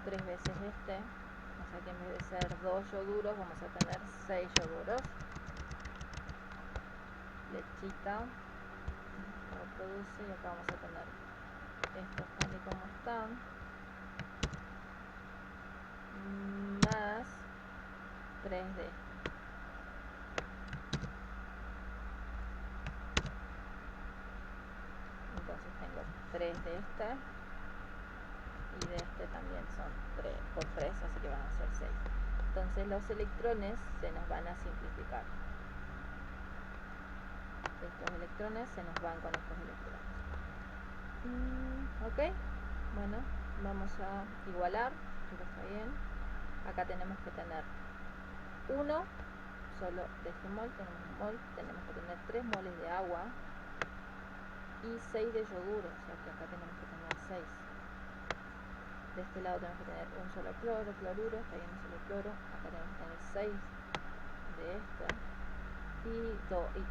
3 veces este. O sea que en vez de ser 2 yoduros vamos a tener 6 yoduros. Lechita reproduce y acá vamos a tener estos tal y como están, más 3 de este. Entonces tengo 3 de este y de este también son 3 por 3, así que van a ser 6. Entonces los electrones se nos van a simplificar. Estos electrones se nos van con estos electrones. Ok, bueno, vamos a igualar, esto está bien. Acá tenemos que tener 1 solo de este mol, tenemos un mol, tenemos que tener 3 moles de agua y 6 de yoduro, o sea que acá tenemos que tener 6. De este lado tenemos que tener un solo cloruro, está bien, un solo cloro. Acá tenemos que tener 6 de este y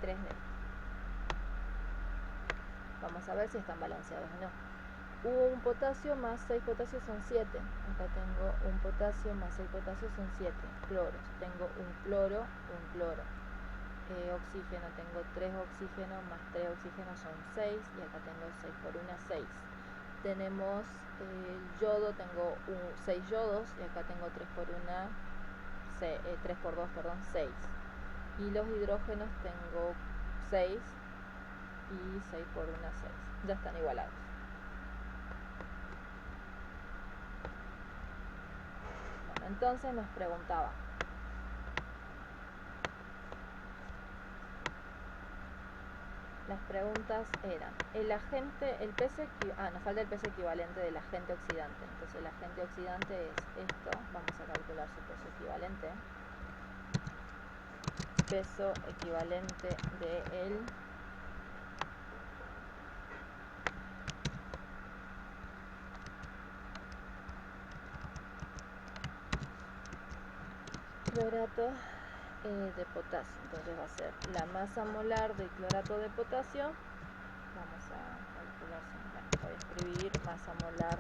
3 de este. Vamos a ver si están balanceados o no. Un potasio más 6 potasios son 7. Acá tengo un potasio más 6 potasios son 7 cloros. Tengo un cloro. Oxígeno, tengo 3 oxígenos más 3 oxígenos son 6. Y acá tengo 6 por 1, 6. Tenemos el yodo, tengo 6 yodos. Y acá tengo 3 por 1, 3 por 2, perdón, 6. Y los hidrógenos tengo 6. Y 6 por 1, 6. Ya están igualados. Bueno, entonces nos preguntaba. Las preguntas eran, nos falta el peso equivalente del agente oxidante. Entonces el agente oxidante es esto. Vamos a calcular su peso equivalente. Peso equivalente de el clorato de potasio. Entonces va a ser la masa molar del clorato de potasio. Vamos a calcular, escribir masa molar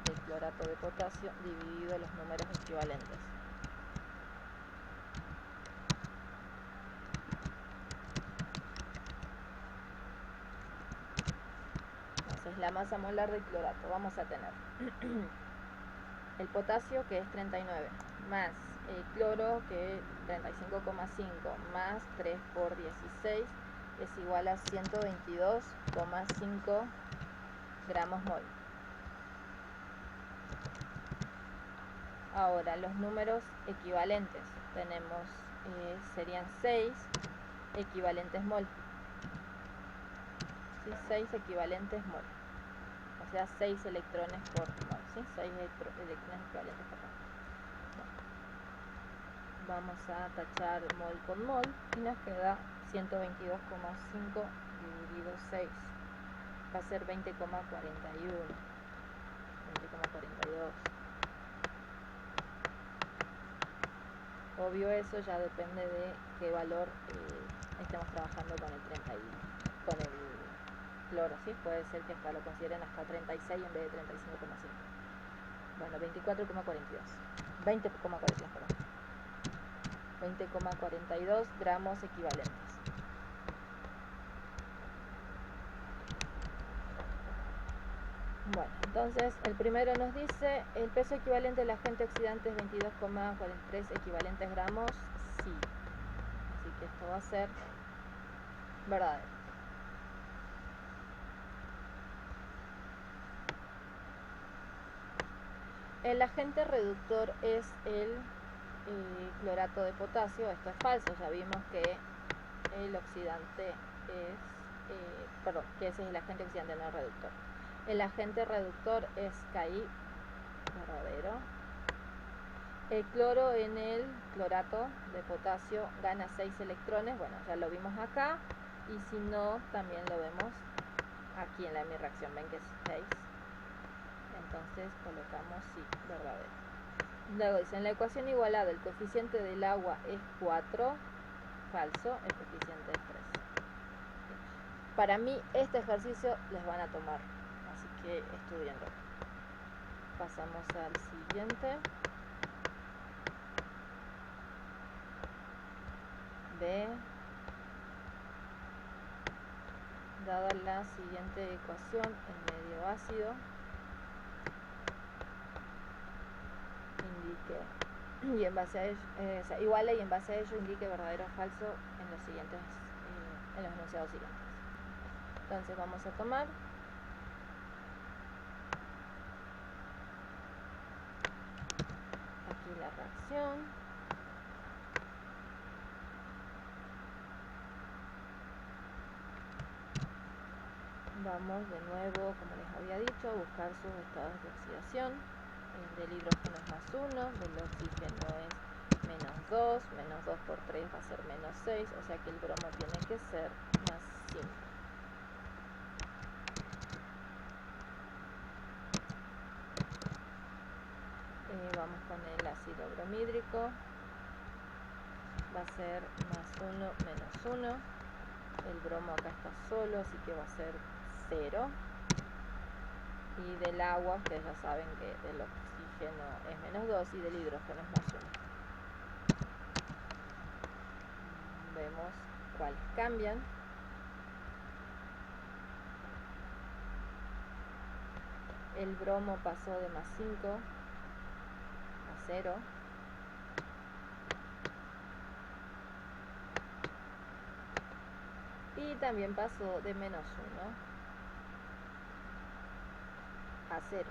de clorato de potasio dividido los números equivalentes. Entonces la masa molar de clorato vamos a tener el potasio, que es 39, más el cloro, que es 35,5, más 3 por 16 es igual a 122,5 gramos mol. Ahora los números equivalentes tenemos, serían 6 equivalentes mol, ¿sí? 6 equivalentes mol, o sea 6 electrones por mol, ¿sí? 6 electrones equivalentes por mol. Vamos a tachar mol con mol y nos queda 122,5 dividido 6, va a ser 20,41, 20,42. Obvio, eso ya depende de qué valor estemos trabajando con el 30 con el cloro, ¿sí? Puede ser que hasta lo consideren hasta 36 en vez de 35,5. Bueno, 24,42, 20,42, perdón. 20,42 gramos equivalentes. Bueno, entonces el primero nos dice el peso equivalente del agente oxidante es 22,43 equivalentes gramos, sí. Así que esto va a ser verdadero. El agente reductor es el clorato de potasio. Esto es falso, ya vimos que el oxidante es, que ese es el agente oxidante, no el reductor. El agente reductor es Ki, verdadero. El cloro en el clorato de potasio gana 6 electrones, bueno, ya lo vimos acá, y si no, también lo vemos aquí en mi reacción, ven que es 6. Entonces colocamos sí, verdadero. Luego dice, en la ecuación igualada el coeficiente del agua es 4, falso, el coeficiente es 3. Para mí este ejercicio les van a tomar, así que estudienlo. Pasamos al siguiente. B. Dada la siguiente ecuación en medio ácido, indique, y en base a ello, iguale y en base a ello indique verdadero o falso en los siguientes, en los enunciados siguientes. Entonces vamos a tomar aquí la reacción. Vamos de nuevo, como les había dicho, a buscar sus estados de oxidación. El del hidrógeno es más 1, del oxígeno es menos 2, menos 2 por 3 va a ser menos 6, o sea que el bromo tiene que ser más 5. Vamos con el ácido bromídrico, va a ser más 1 menos 1, el bromo acá está solo, así que va a ser 0. Y del agua, ustedes ya saben que del oxígeno es menos 2 y del hidrógeno es más 1. Vemos cuáles cambian. El bromo pasó de más 5 a 0. Y también pasó de menos 1 a 0.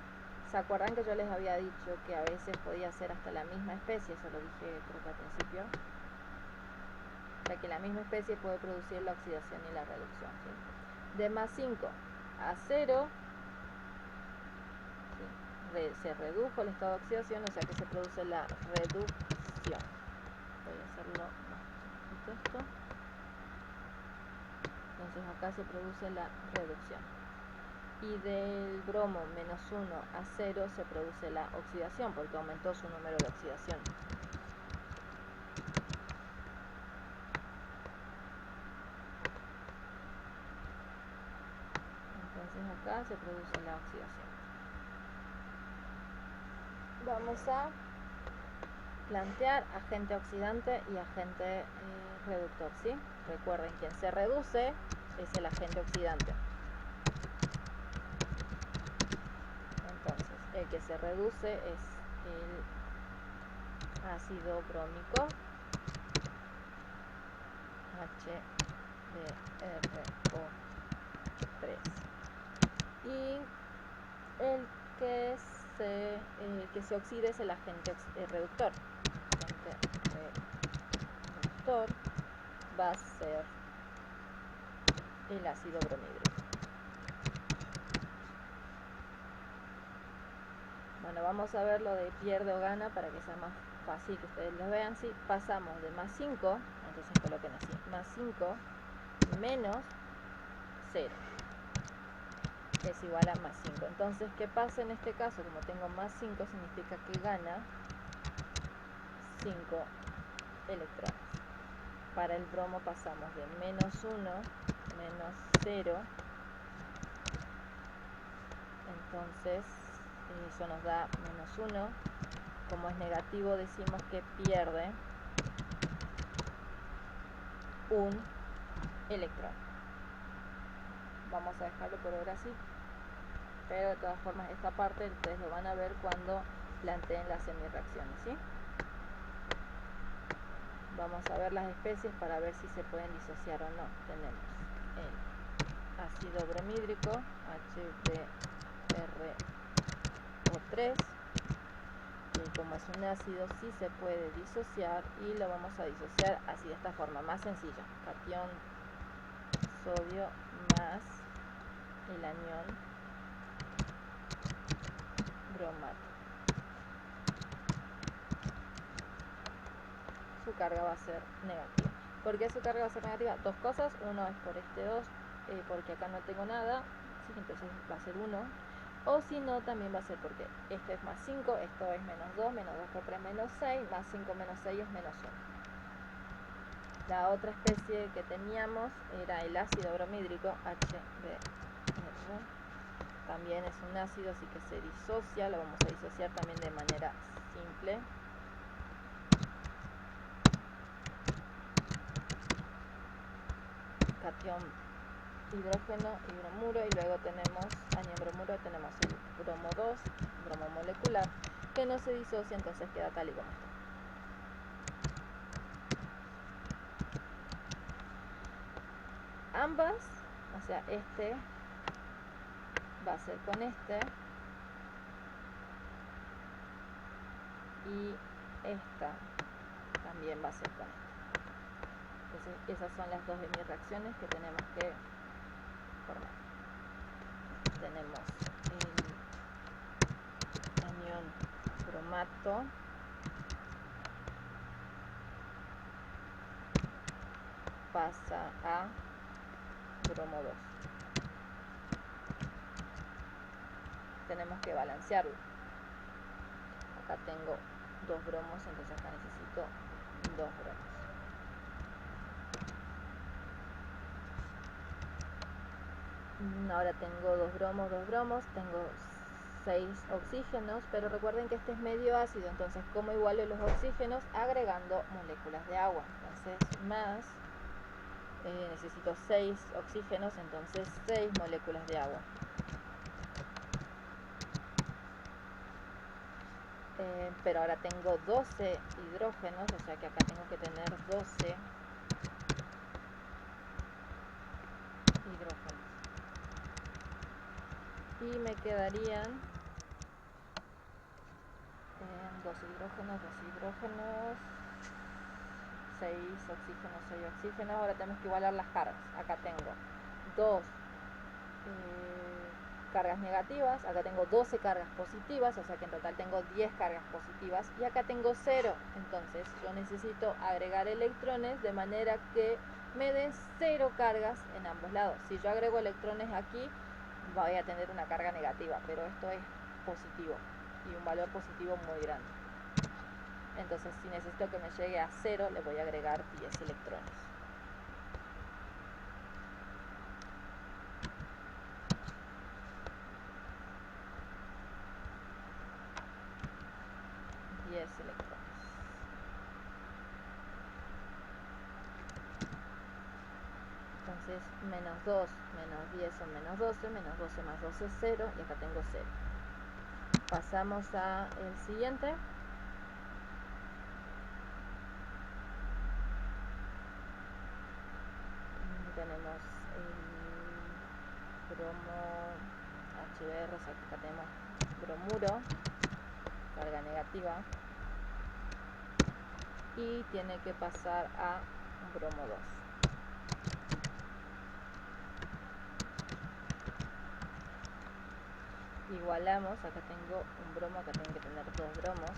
¿Se acuerdan que yo les había dicho que a veces podía ser hasta la misma especie? Eso lo dije creo que al principio. O sea que la misma especie puede producir la oxidación y la reducción, ¿sí? De más 5 a 0, ¿sí? Se redujo el estado de oxidación, o sea que se produce la reducción. Voy a hacerlo más chiquito esto. Entonces acá se produce la reducción. Y del bromo menos 1 a 0 se produce la oxidación porque aumentó su número de oxidación. Entonces acá acá se produce la oxidación. Vamos a plantear agente oxidante y agente reductor, ¿sí? Recuerden, quien se reduce es el agente oxidante. Entonces, el que se reduce es el ácido brómico, HBrO3. Y el que se oxide es el agente reductor. El agente reductor va a ser el ácido bromhídrico. Bueno, vamos a ver lo de pierde o gana para que sea más fácil que ustedes lo vean. Si pasamos de más 5, entonces coloquen así, más 5 menos 0 es igual a más 5. Entonces, ¿qué pasa en este caso? Como tengo más 5, significa que gana 5 electrones. Para el bromo pasamos de menos 1, menos 0. Entonces, eso nos da menos 1. Como es negativo, decimos que pierde un electrón. Vamos a dejarlo por ahora así, pero de todas formas esta parte ustedes lo van a ver cuando planteen las semirreacciones, ¿sí? Vamos a ver las especies para ver si se pueden disociar o no. Tenemos el ácido bromhídrico, HBrO3, y como es un ácido sí se puede disociar, y lo vamos a disociar así, de esta forma, más sencilla: catión sodio más el anión bromato. Su carga va a ser negativa. ¿Por qué su carga va a ser negativa? Dos cosas. Uno es por este 2, porque acá no tengo nada, ¿sí? Entonces va a ser 1. O si no, también va a ser porque esto es más 5, esto es menos 2, menos 2 por 3 menos 6, más 5 menos 6 es menos 1. La otra especie que teníamos era el ácido bromhídrico, HBr. También es un ácido, así que se disocia. Lo vamos a disociar también de manera simple. Catión hidrógeno y bromuro, y luego tenemos anión bromuro, tenemos el bromo 2, bromo molecular, que no se disocia, entonces queda tal y como está. Ambas, o sea, este va a ser con este, y esta también va a ser con este. Entonces esas son las dos hemirreacciones que tenemos que formar. Tenemos el anión bromato pasa a bromo 2. Tenemos que balancearlo. Acá tengo 2 bromos, entonces acá necesito 2 bromos. Ahora tengo 2 bromos, tengo 6 oxígenos, pero recuerden que este es medio ácido, entonces ¿cómo igualo los oxígenos? Agregando moléculas de agua. Entonces más, necesito 6 oxígenos, entonces 6 moléculas de agua. Pero ahora tengo 12 hidrógenos, o sea que acá tengo que tener 12 hidrógenos. Y me quedarían 2 hidrógenos, 6 oxígenos, 6 oxígenos. Ahora tenemos que igualar las cargas. Acá tengo 2 cargas negativas, acá tengo 12 cargas positivas, o sea que en total tengo 10 cargas positivas, y acá tengo 0, entonces yo necesito agregar electrones de manera que me den 0 cargas en ambos lados. Si yo agrego electrones aquí, voy a tener una carga negativa, pero esto es positivo, y un valor positivo muy grande. Entonces si necesito que me llegue a 0, le voy a agregar 10 electrones. mis electrones. Entonces menos 2 menos 10 son menos 12, menos 12 más 12 es 0 y acá tengo 0. Pasamos a el siguiente. Tenemos el bromo HBr, o sea que acá tenemos bromuro, carga negativa, y tiene que pasar a bromo 2. Igualamos, acá tengo un bromo, acá tengo que tener dos bromos.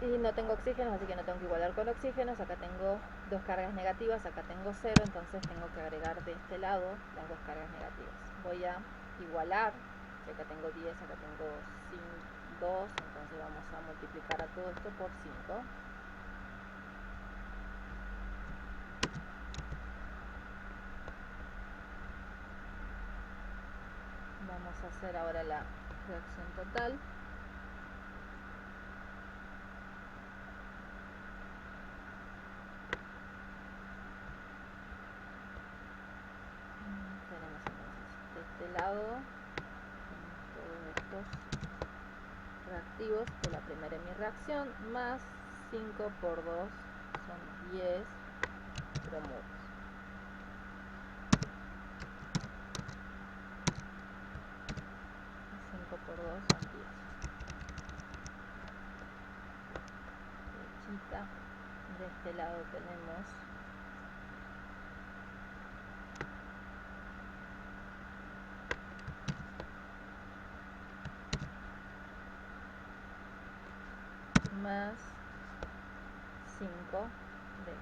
Y no tengo oxígenos, así que no tengo que igualar con oxígenos. Acá tengo dos cargas negativas, acá tengo 0, entonces tengo que agregar de este lado las dos cargas negativas. Voy a igualar, si acá tengo 10, acá tengo 2, entonces vamos a multiplicar a todo esto por 5. Vamos a hacer ahora la reacción total. Tenemos entonces de este lado todos estos reactivos de la primera hemireacción, más 5 por 2 son 10 bromuros. Por 2 son 10. Derechita. De este lado tenemos más 5 de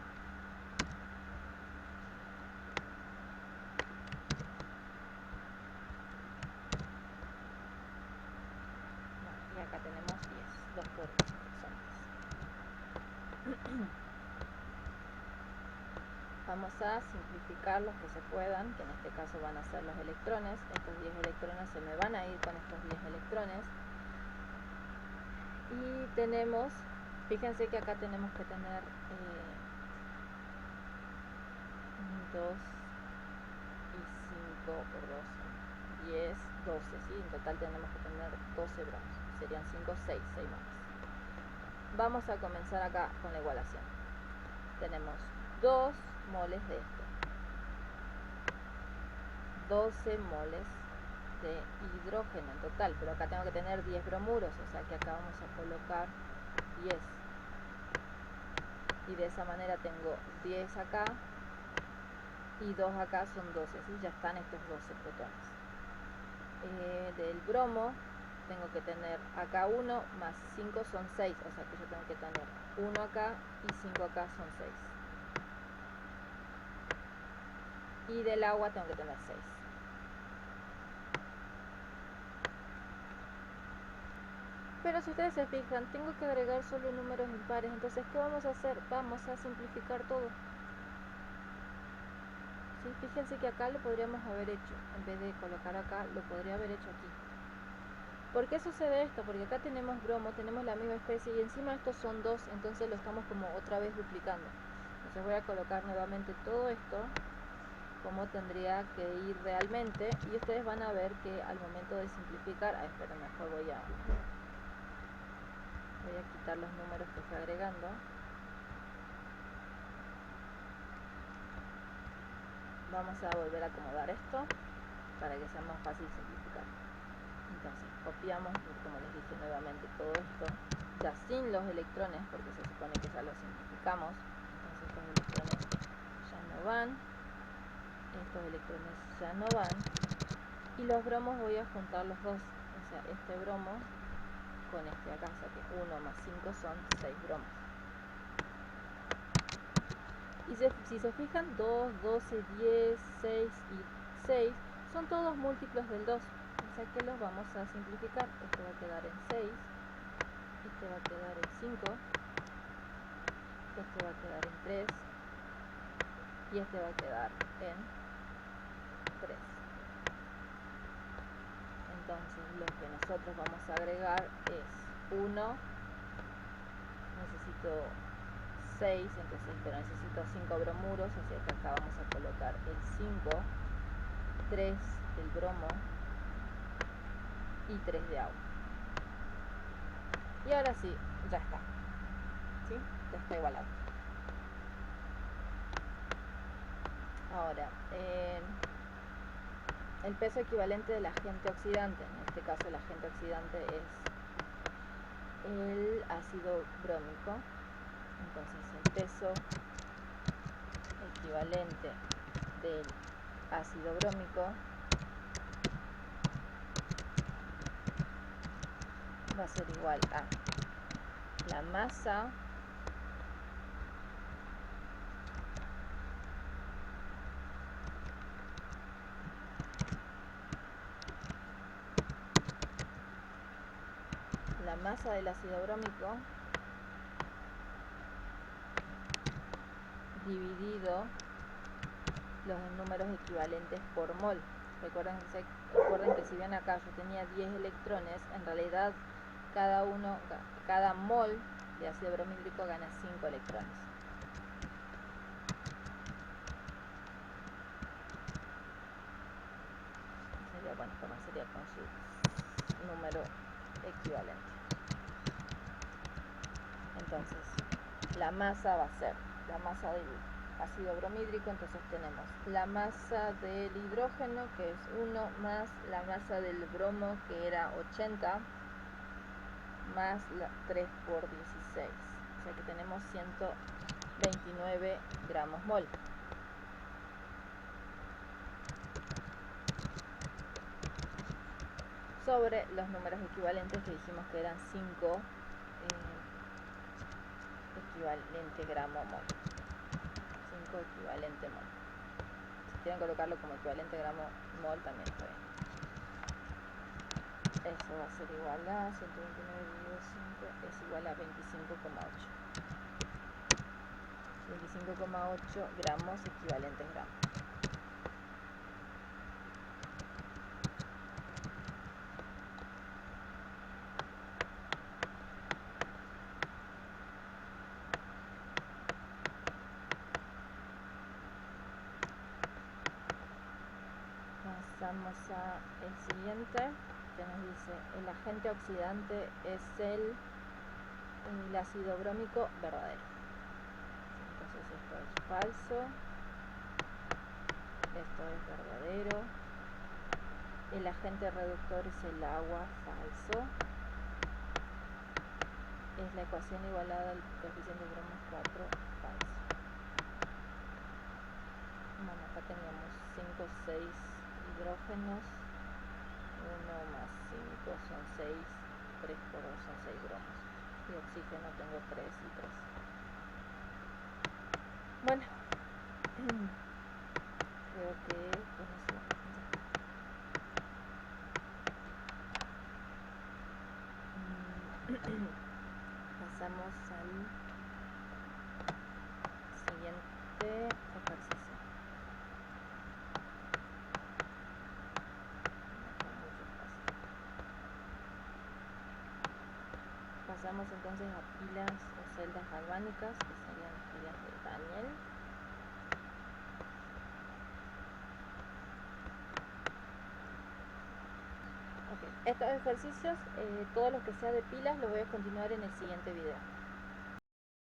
y acá tenemos 10, 2 por 2 son 10. Vamos a simplificar los que se puedan, que en este caso van a ser los electrones. Estos 10 electrones se me van a ir con estos 10 electrones. Y tenemos, fíjense que acá tenemos que tener 2 y 5 por 2, 10, 12, ¿sí? En total tenemos que tener 12 bromos, serían 5, 6 más. Vamos a comenzar acá con la igualación. Tenemos 2 moles de esto, 12 moles de hidrógeno en total, pero acá tengo que tener 10 bromuros, o sea que acá vamos a colocar 10. Y de esa manera tengo 10 acá y 2 acá, son 12, ¿sí? Ya están estos 12 protones. Del bromo tengo que tener acá 1 más 5 son 6, o sea que yo tengo que tener 1 acá y 5 acá son 6. Y del agua tengo que tener 6. Pero si ustedes se fijan, tengo que agregar solo números impares, entonces ¿qué vamos a hacer? Vamos a simplificar todo. ¿Sí? Fíjense que acá lo podríamos haber hecho, en vez de colocar acá, lo podría haber hecho aquí. ¿Por qué sucede esto? Porque acá tenemos bromo, tenemos la misma especie y encima estos son 2, entonces lo estamos como otra vez duplicando. Entonces voy a colocar nuevamente todo esto como tendría que ir realmente y ustedes van a ver que al momento de simplificar, esperen, mejor voy a quitar los números que fui agregando. Vamos a volver a acomodar esto para que sea más fácil simplificar. Entonces copiamos, como les dije nuevamente, todo esto ya sin los electrones, porque se supone que ya lo simplificamos. Entonces estos electrones ya no van, estos electrones ya no van, y los bromos voy a juntar los dos, o sea, este bromo con este acá, o sea que 1 más 5 son 6 bromos. Y si se fijan, 2, 12, 10, 6 y 6 son todos múltiplos del 2, o sea que los vamos a simplificar. Este va a quedar en 6, este va a quedar en 5, este va a quedar en 3 y este va a quedar en 3. Entonces lo que nosotros vamos a agregar es 1, necesito 6, entonces, pero necesito 5 bromuros, o sea que acá vamos a colocar el 5, 3 del bromo y 3 de agua. Y ahora sí, ya está, ¿sí? Ya está igualado. Ahora, el peso equivalente del agente oxidante, en este caso el agente oxidante es el ácido brómico. Entonces el peso equivalente del ácido brómico va a ser igual a la masa del ácido brómico dividido los números equivalentes por mol. Recuerden que si bien acá yo tenía 10 electrones, en realidad cada mol de ácido bromídrico gana 5 electrones. Sería con su número equivalente. Entonces, la masa va a ser la masa del ácido bromídrico, entonces tenemos la masa del hidrógeno, que es 1, más la masa del bromo, que era 80, más 3 por 16, o sea que tenemos 129 gramos mol. Sobre los números equivalentes que dijimos que eran 5 equivalente gramo mol. 5 equivalente mol. Si quieren colocarlo como equivalente gramo mol también está bien. Eso va a ser igual a 129 dividido 5 es igual a 25,8. 25,8 gramos equivalentes gramos. Pasamos a el siguiente, que nos dice el agente oxidante es el ácido brómico verdadero. Entonces esto es falso, esto es verdadero. El agente reductor es el agua, falso. Es la ecuación igualada al coeficiente de bromo 4, falso. Bueno, acá tenemos 5, 6 hidrógenos, 1 más 5 son 6, 3 por 2 son 6 bromos, y oxígeno tengo 3 y 3. Bueno, creo que con eso pasamos al siguiente ejercicio. Pasamos entonces a pilas o celdas galvánicas, que serían las pilas de Daniel. Okay. Estos ejercicios, todos los que sea de pilas, los voy a continuar en el siguiente video.